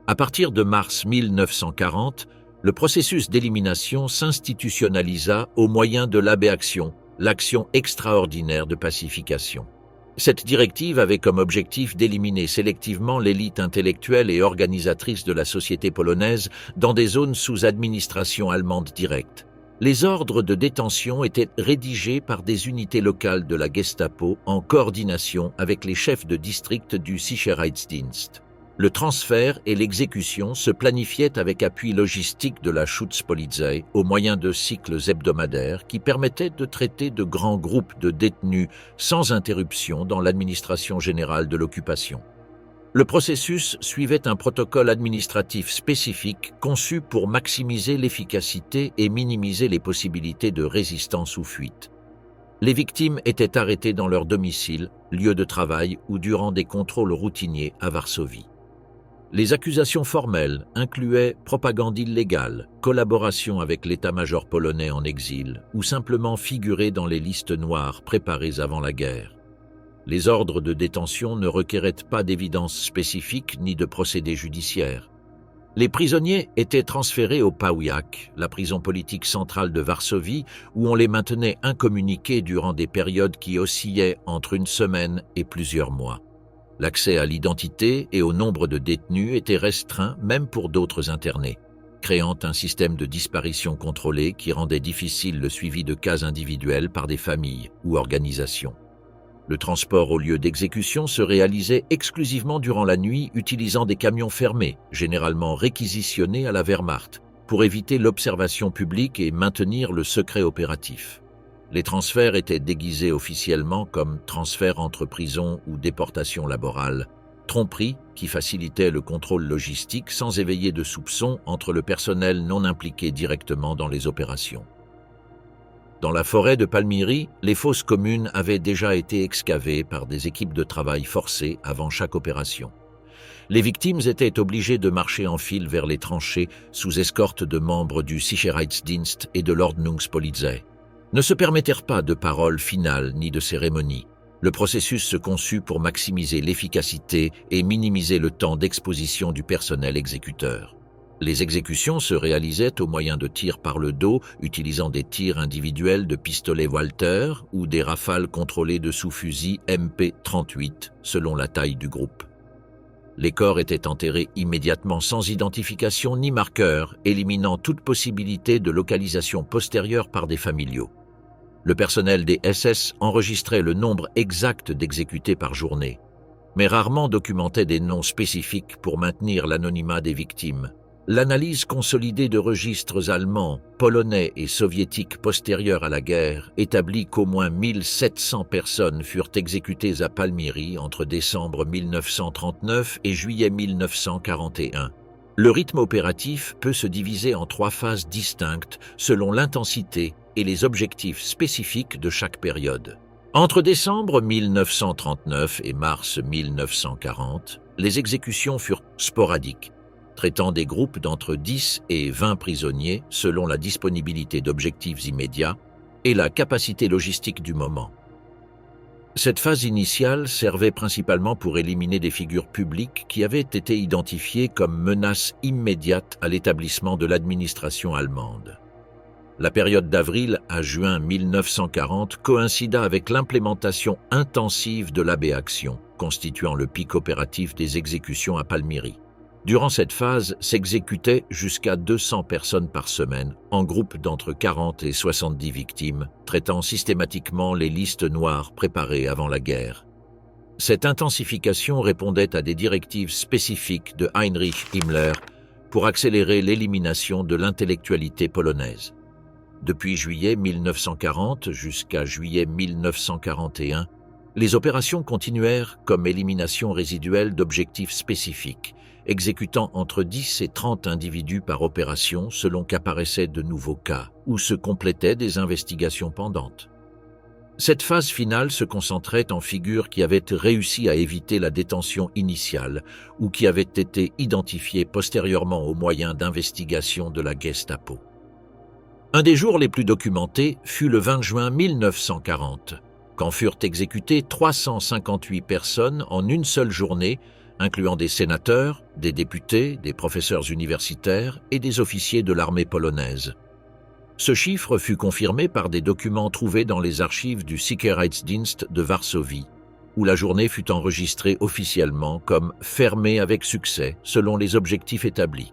À partir de mars 1940, le processus d'élimination s'institutionnalisa au moyen de l'AB-Action, l'action extraordinaire de pacification. Cette directive avait comme objectif d'éliminer sélectivement l'élite intellectuelle et organisatrice de la société polonaise dans des zones sous administration allemande directe. Les ordres de détention étaient rédigés par des unités locales de la Gestapo en coordination avec les chefs de district du Sicherheitsdienst. Le transfert et l'exécution se planifiaient avec appui logistique de la Schutzpolizei au moyen de cycles hebdomadaires qui permettaient de traiter de grands groupes de détenus sans interruption dans l'administration générale de l'occupation. Le processus suivait un protocole administratif spécifique conçu pour maximiser l'efficacité et minimiser les possibilités de résistance ou fuite. Les victimes étaient arrêtées dans leur domicile, lieu de travail ou durant des contrôles routiniers à Varsovie. Les accusations formelles incluaient propagande illégale, collaboration avec l'état-major polonais en exil ou simplement figurer dans les listes noires préparées avant la guerre. Les ordres de détention ne requéraient pas d'évidence spécifique ni de procédé judiciaire. Les prisonniers étaient transférés au Pawiak, la prison politique centrale de Varsovie, où on les maintenait incommuniqués durant des périodes qui oscillaient entre une semaine et plusieurs mois. L'accès à l'identité et au nombre de détenus était restreint même pour d'autres internés, créant un système de disparition contrôlée qui rendait difficile le suivi de cas individuels par des familles ou organisations. Le transport au lieu d'exécution se réalisait exclusivement durant la nuit utilisant des camions fermés, généralement réquisitionnés à la Wehrmacht, pour éviter l'observation publique et maintenir le secret opératif. Les transferts étaient déguisés officiellement comme transferts entre prisons ou déportation laborale, tromperie qui facilitait le contrôle logistique sans éveiller de soupçons entre le personnel non impliqué directement dans les opérations. Dans la forêt de Palmyrie, les fosses communes avaient déjà été excavées par des équipes de travail forcées avant chaque opération. Les victimes étaient obligées de marcher en file vers les tranchées sous escorte de membres du Sicherheitsdienst et de l'Ordnungspolizei. Ne se permettèrent pas de paroles finales ni de cérémonies. Le processus se conçut pour maximiser l'efficacité et minimiser le temps d'exposition du personnel exécuteur. Les exécutions se réalisaient au moyen de tirs par le dos, utilisant des tirs individuels de pistolets Walter ou des rafales contrôlées de sous-fusils MP-38, selon la taille du groupe. Les corps étaient enterrés immédiatement sans identification ni marqueur, éliminant toute possibilité de localisation postérieure par des familiaux. Le personnel des SS enregistrait le nombre exact d'exécutés par journée, mais rarement documentait des noms spécifiques pour maintenir l'anonymat des victimes. L'analyse consolidée de registres allemands, polonais et soviétiques postérieurs à la guerre établit qu'au moins 1700 personnes furent exécutées à Palmyrie entre décembre 1939 et juillet 1941. Le rythme opératif peut se diviser en 3 phases distinctes selon l'intensité et les objectifs spécifiques de chaque période. Entre décembre 1939 et mars 1940, les exécutions furent sporadiques, traitant des groupes d'entre 10 et 20 prisonniers selon la disponibilité d'objectifs immédiats et la capacité logistique du moment. Cette phase initiale servait principalement pour éliminer des figures publiques qui avaient été identifiées comme menaces immédiates à l'établissement de l'administration allemande. La période d'avril à juin 1940 coïncida avec l'implémentation intensive de l'AB-Action, constituant le pic opératif des exécutions à Palmyrie. Durant cette phase, s'exécutaient jusqu'à 200 personnes par semaine, en groupe d'entre 40 et 70 victimes, traitant systématiquement les listes noires préparées avant la guerre. Cette intensification répondait à des directives spécifiques de Heinrich Himmler pour accélérer l'élimination de l'intellectualité polonaise. Depuis juillet 1940 jusqu'à juillet 1941, les opérations continuèrent comme élimination résiduelle d'objectifs spécifiques, exécutant entre 10 et 30 individus par opération selon qu'apparaissaient de nouveaux cas ou se complétaient des investigations pendantes. Cette phase finale se concentrait en figures qui avaient réussi à éviter la détention initiale ou qui avaient été identifiées postérieurement aux moyens d'investigation de la Gestapo. Un des jours les plus documentés fut le 20 juin 1940, quand furent exécutées 358 personnes en une seule journée, incluant des sénateurs, des députés, des professeurs universitaires et des officiers de l'armée polonaise. Ce chiffre fut confirmé par des documents trouvés dans les archives du Sicherheitsdienst de Varsovie, où la journée fut enregistrée officiellement comme fermée avec succès selon les objectifs établis.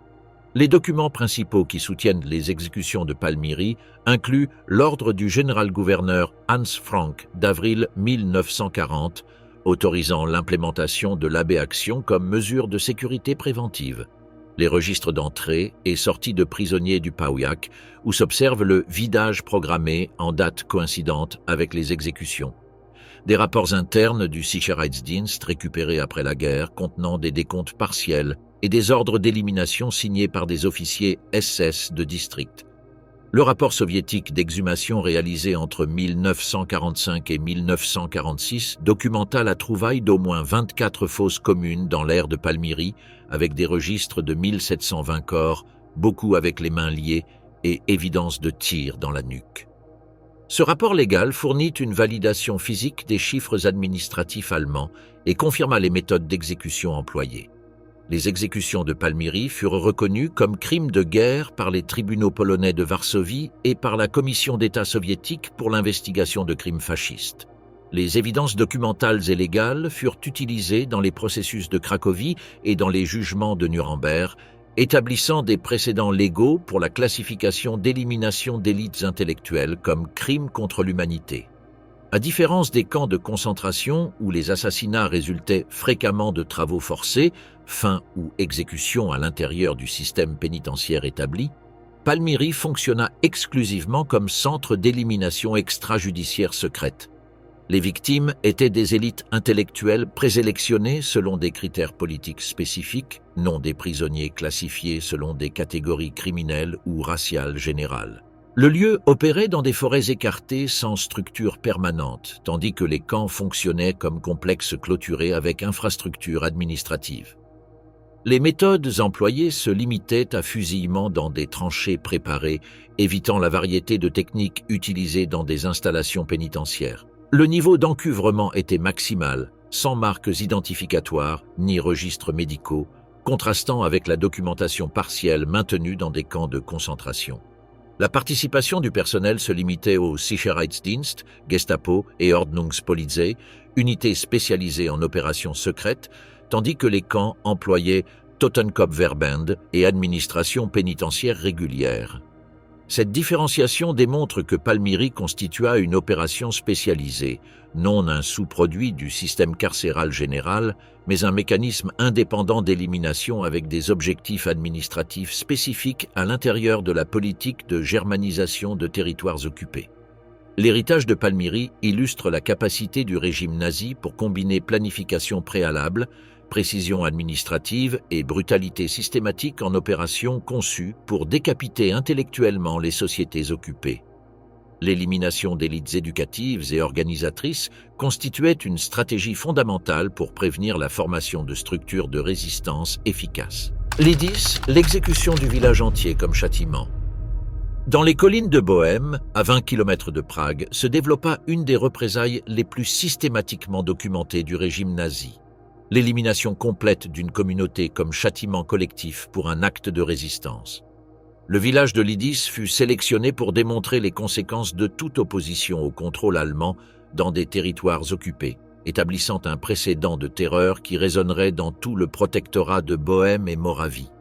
Les documents principaux qui soutiennent les exécutions de Palmyrie incluent l'ordre du général-gouverneur Hans Frank d'avril 1940, autorisant l'implémentation de l'AB-Action comme mesure de sécurité préventive, les registres d'entrée et sortie de prisonniers du Pawiak, où s'observe le vidage programmé en date coïncidente avec les exécutions, des rapports internes du Sicherheitsdienst récupérés après la guerre contenant des décomptes partiels et des ordres d'élimination signés par des officiers SS de district. Le rapport soviétique d'exhumation réalisé entre 1945 et 1946 documenta la trouvaille d'au moins 24 fosses communes dans l'aire de Palmyrie avec des registres de 1720 corps, beaucoup avec les mains liées et évidence de tirs dans la nuque. Ce rapport légal fournit une validation physique des chiffres administratifs allemands et confirma les méthodes d'exécution employées. Les exécutions de Palmyrie furent reconnues comme crimes de guerre par les tribunaux polonais de Varsovie et par la Commission d'État soviétique pour l'investigation de crimes fascistes. Les évidences documentales et légales furent utilisées dans les processus de Cracovie et dans les jugements de Nuremberg, établissant des précédents légaux pour la classification d'élimination d'élites intellectuelles comme crimes contre l'humanité. À différence des camps de concentration où les assassinats résultaient fréquemment de travaux forcés, fins ou exécutions à l'intérieur du système pénitentiaire établi, Palmyrie fonctionna exclusivement comme centre d'élimination extrajudiciaire secrète. Les victimes étaient des élites intellectuelles présélectionnées selon des critères politiques spécifiques, non des prisonniers classifiés selon des catégories criminelles ou raciales générales. Le lieu opérait dans des forêts écartées sans structure permanente, tandis que les camps fonctionnaient comme complexes clôturés avec infrastructure administrative. Les méthodes employées se limitaient à fusillement dans des tranchées préparées, évitant la variété de techniques utilisées dans des installations pénitentiaires. Le niveau d'encuvre était maximal, sans marques identificatoires ni registres médicaux, contrastant avec la documentation partielle maintenue dans des camps de concentration. La participation du personnel se limitait au Sicherheitsdienst, Gestapo et Ordnungspolizei, unités spécialisées en opérations secrètes, tandis que les camps employaient Totenkopfverband et administration pénitentiaire régulière. Cette différenciation démontre que Palmyrie constitua une opération spécialisée, non un sous-produit du système carcéral général, mais un mécanisme indépendant d'élimination avec des objectifs administratifs spécifiques à l'intérieur de la politique de germanisation de territoires occupés. L'héritage de Palmyrie illustre la capacité du régime nazi pour combiner planification préalable, précision administrative et brutalité systématique en opérations conçues pour décapiter intellectuellement les sociétés occupées. L'élimination d'élites éducatives et organisatrices constituait une stratégie fondamentale pour prévenir la formation de structures de résistance efficaces. Les 10, l'exécution du village entier comme châtiment. Dans les collines de Bohême, à 20 km de Prague, se développa une des représailles les plus systématiquement documentées du régime nazi. L'élimination complète d'une communauté comme châtiment collectif pour un acte de résistance. Le village de Lidice fut sélectionné pour démontrer les conséquences de toute opposition au contrôle allemand dans des territoires occupés, établissant un précédent de terreur qui résonnerait dans tout le protectorat de Bohême et Moravie.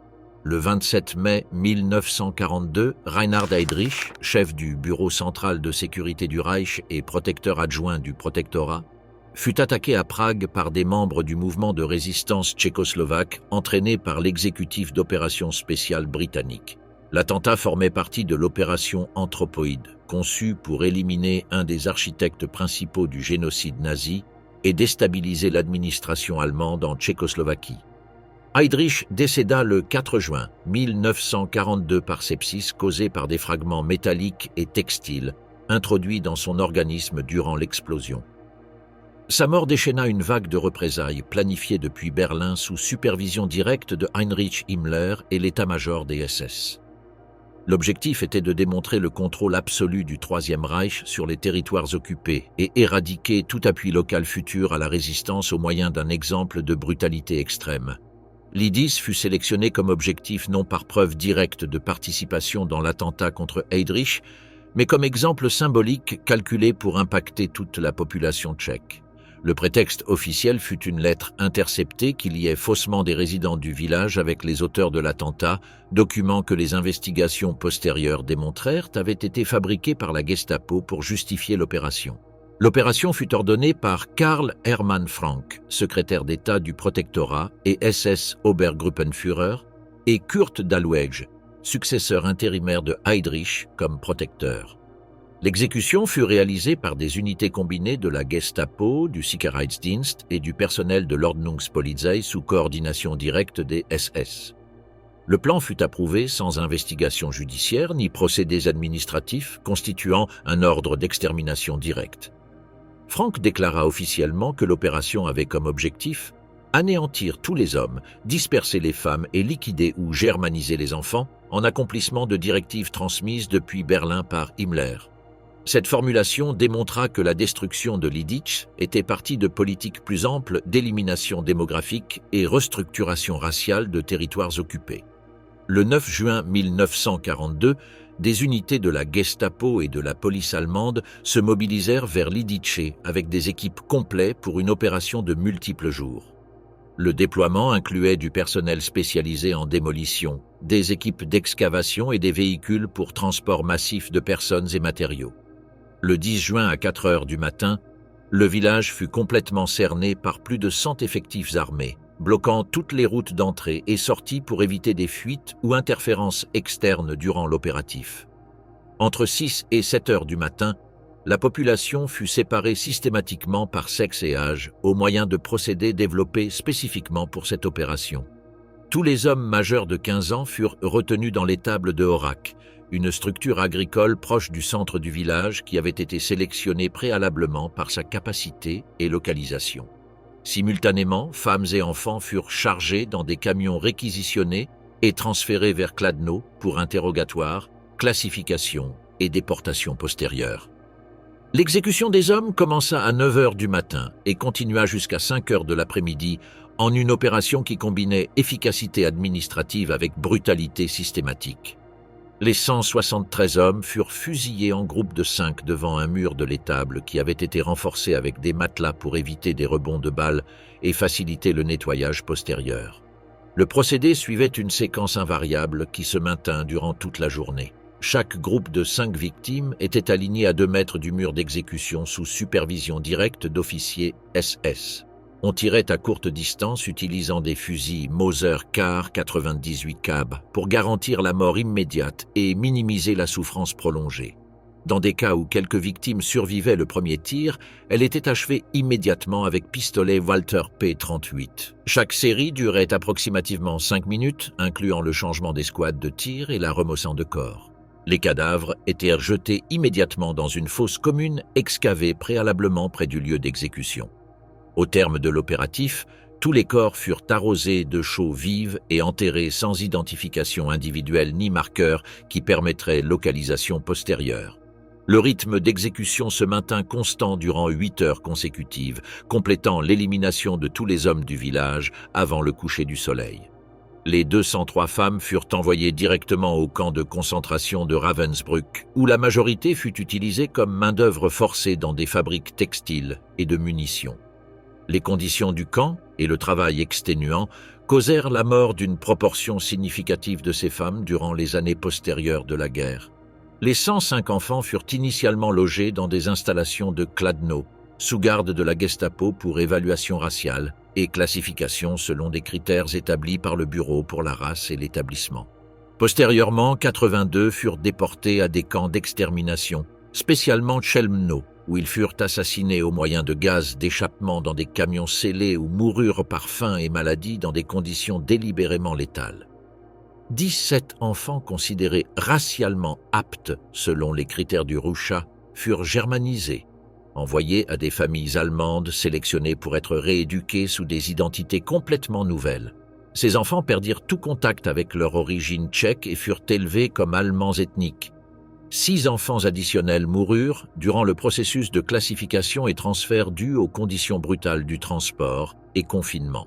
Le 27 mai 1942, Reinhard Heydrich, chef du Bureau central de sécurité du Reich et protecteur adjoint du protectorat, fut attaqué à Prague par des membres du mouvement de résistance tchécoslovaque entraînés par l'exécutif d'opérations spéciales britannique. L'attentat formait partie de l'opération Anthropoïde, conçue pour éliminer un des architectes principaux du génocide nazi et déstabiliser l'administration allemande en Tchécoslovaquie. Heydrich décéda le 4 juin 1942 par sepsis causée par des fragments métalliques et textiles introduits dans son organisme durant l'explosion. Sa mort déchaîna une vague de représailles planifiée depuis Berlin sous supervision directe de Heinrich Himmler et l'état-major des SS. L'objectif était de démontrer le contrôle absolu du Troisième Reich sur les territoires occupés et éradiquer tout appui local futur à la résistance au moyen d'un exemple de brutalité extrême. Lidice fut sélectionné comme objectif non par preuve directe de participation dans l'attentat contre Heydrich, mais comme exemple symbolique calculé pour impacter toute la population tchèque. Le prétexte officiel fut une lettre interceptée qui liait faussement des résidents du village avec les auteurs de l'attentat, document que les investigations postérieures démontrèrent avait été fabriqué par la Gestapo pour justifier l'opération. L'opération fut ordonnée par Karl Hermann Frank, secrétaire d'État du protectorat et SS Obergruppenführer, et Kurt Daluege, successeur intérimaire de Heydrich comme protecteur. L'exécution fut réalisée par des unités combinées de la Gestapo, du Sicherheitsdienst et du personnel de l'Ordnungspolizei sous coordination directe des SS. Le plan fut approuvé sans investigation judiciaire ni procédés administratifs constituant un ordre d'extermination directe. Frank déclara officiellement que l'opération avait comme objectif anéantir tous les hommes, disperser les femmes et liquider ou germaniser les enfants en accomplissement de directives transmises depuis Berlin par Himmler. Cette formulation démontra que la destruction de Lidice était partie de politiques plus amples d'élimination démographique et restructuration raciale de territoires occupés. Le 9 juin 1942, des unités de la Gestapo et de la police allemande se mobilisèrent vers Lidice avec des équipes complètes pour une opération de multiples jours. Le déploiement incluait du personnel spécialisé en démolition, des équipes d'excavation et des véhicules pour transport massif de personnes et matériaux. Le 10 juin à 4 heures du matin, le village fut complètement cerné par plus de 100 effectifs armés, bloquant toutes les routes d'entrée et sortie pour éviter des fuites ou interférences externes durant l'opératif. Entre 6 et 7 heures du matin, la population fut séparée systématiquement par sexe et âge au moyen de procédés développés spécifiquement pour cette opération. Tous les hommes majeurs de 15 ans furent retenus dans l'étable de Horak, une structure agricole proche du centre du village qui avait été sélectionnée préalablement par sa capacité et localisation. Simultanément, femmes et enfants furent chargés dans des camions réquisitionnés et transférés vers Kladno pour interrogatoire, classification et déportation postérieure. L'exécution des hommes commença à 9 heures du matin et continua jusqu'à 5 heures de l'après-midi en une opération qui combinait efficacité administrative avec brutalité systématique. Les 173 hommes furent fusillés en groupe de 5 devant un mur de l'étable qui avait été renforcé avec des matelas pour éviter des rebonds de balles et faciliter le nettoyage postérieur. Le procédé suivait une séquence invariable qui se maintint durant toute la journée. Chaque groupe de 5 victimes était aligné à 2 mètres du mur d'exécution sous supervision directe d'officiers SS. On tirait à courte distance utilisant des fusils Mauser Kar 98 cab pour garantir la mort immédiate et minimiser la souffrance prolongée. Dans des cas où quelques victimes survivaient le premier tir, elle était achevée immédiatement avec pistolet Walter P38. Chaque série durait approximativement 5 minutes, incluant le changement d'escouade de tir et la remosse de corps. Les cadavres étaient jetés immédiatement dans une fosse commune excavée préalablement près du lieu d'exécution. Au terme de l'opératif, Tous les corps furent arrosés de chaux vives et enterrés sans identification individuelle ni marqueur qui permettrait localisation postérieure. Le rythme d'exécution se maintint constant durant 8 heures consécutives, complétant l'élimination de tous les hommes du village avant le coucher du soleil. Les 203 femmes furent envoyées directement au camp de concentration de Ravensbrück, où la majorité fut utilisée comme main-d'œuvre forcée dans des fabriques textiles et de munitions. Les conditions du camp et le travail exténuant causèrent la mort d'une proportion significative de ces femmes durant les années postérieures de la guerre. Les 105 enfants furent initialement logés dans des installations de Kladno, sous garde de la Gestapo pour évaluation raciale et classification selon des critères établis par le Bureau pour la race et l'établissement. Postérieurement, 82 furent déportés à des camps d'extermination, spécialement Chelmno, où ils furent assassinés au moyen de gaz d'échappement dans des camions scellés ou moururent par faim et maladie dans des conditions délibérément létales. 17 enfants considérés racialement aptes selon les critères du Ruscha furent germanisés, envoyés à des familles allemandes sélectionnées pour être rééduqués sous des identités complètement nouvelles. Ces enfants perdirent tout contact avec leur origine tchèque et furent élevés comme Allemands ethniques. 6 enfants additionnels moururent durant le processus de classification et transfert dû aux conditions brutales du transport et confinement.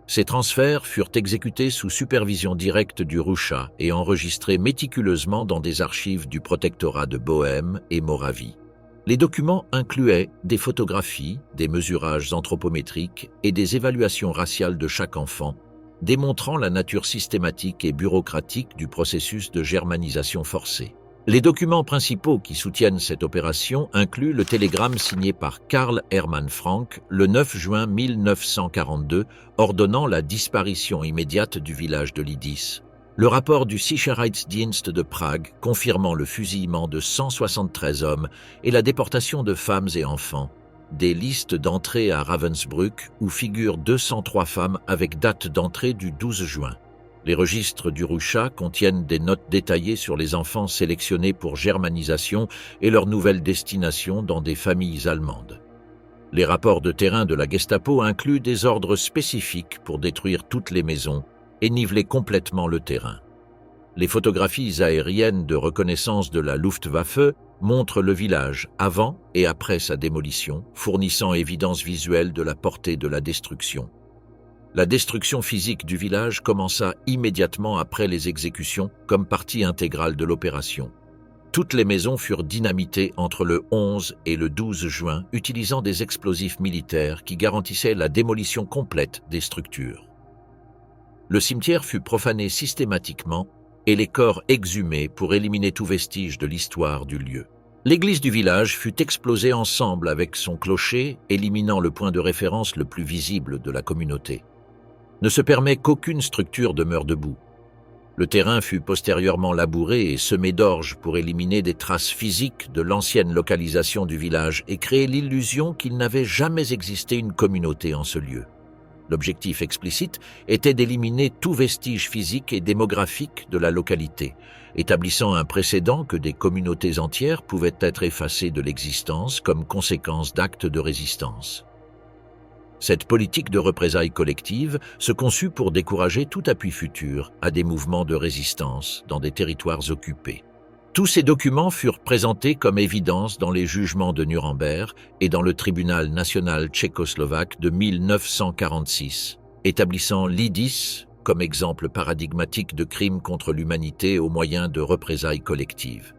Ces transferts furent exécutés sous supervision directe du Ruscha et enregistrés méticuleusement dans des archives du protectorat de Bohême et Moravie. Les documents incluaient des photographies, des mesurages anthropométriques et des évaluations raciales de chaque enfant, démontrant la nature systématique et bureaucratique du processus de germanisation forcée. Les documents principaux qui soutiennent cette opération incluent le télégramme signé par Karl Hermann Frank le 9 juin 1942 ordonnant la disparition immédiate du village de Lidis, le rapport du Sicherheitsdienst de Prague confirmant le fusillement de 173 hommes et la déportation de femmes et enfants, des listes d'entrée à Ravensbrück où figurent 203 femmes avec date d'entrée du 12 juin. Les registres du Ruscha contiennent des notes détaillées sur les enfants sélectionnés pour germanisation et leur nouvelle destination dans des familles allemandes. Les rapports de terrain de la Gestapo incluent des ordres spécifiques pour détruire toutes les maisons et niveler complètement le terrain. Les photographies aériennes de reconnaissance de la Luftwaffe montrent le village avant et après sa démolition, fournissant évidence visuelle de la portée de la destruction. La destruction physique du village commença immédiatement après les exécutions comme partie intégrale de l'opération. Toutes les maisons furent dynamitées entre le 11 et le 12 juin, utilisant des explosifs militaires qui garantissaient la démolition complète des structures. Le cimetière fut profané systématiquement et les corps exhumés pour éliminer tout vestige de l'histoire du lieu. L'église du village fut explosée ensemble avec son clocher, éliminant le point de référence le plus visible de la communauté. Ne se permet qu'aucune structure demeure debout. Le terrain fut postérieurement labouré et semé d'orge pour éliminer des traces physiques de l'ancienne localisation du village et créer l'illusion qu'il n'avait jamais existé une communauté en ce lieu. L'objectif explicite était d'éliminer tout vestige physique et démographique de la localité, établissant un précédent que des communautés entières pouvaient être effacées de l'existence comme conséquence d'actes de résistance. Cette politique de représailles collectives se conçut pour décourager tout appui futur à des mouvements de résistance dans des territoires occupés. Tous ces documents furent présentés comme évidence dans les jugements de Nuremberg et dans le tribunal national tchécoslovaque de 1946, établissant Lidis comme exemple paradigmatique de crime contre l'humanité au moyen de représailles collectives.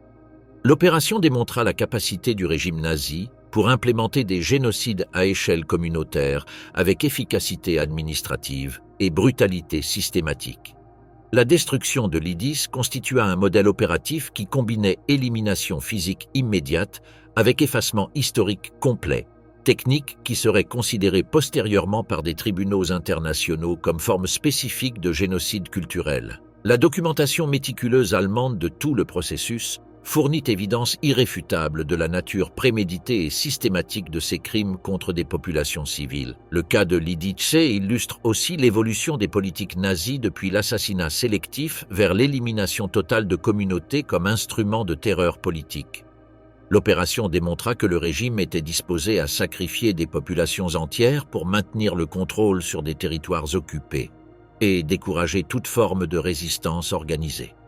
L'opération démontra la capacité du régime nazi pour implémenter des génocides à échelle communautaire avec efficacité administrative et brutalité systématique. La destruction de Lidis constitua un modèle opératif qui combinait élimination physique immédiate avec effacement historique complet, technique qui serait considérée postérieurement par des tribunaux internationaux comme forme spécifique de génocide culturel. La documentation méticuleuse allemande de tout le processus fournit évidence irréfutable de la nature préméditée et systématique de ces crimes contre des populations civiles. Le cas de Lidice illustre aussi l'évolution des politiques nazies depuis l'assassinat sélectif vers l'élimination totale de communautés comme instrument de terreur politique. L'opération démontra que le régime était disposé à sacrifier des populations entières pour maintenir le contrôle sur des territoires occupés et décourager toute forme de résistance organisée.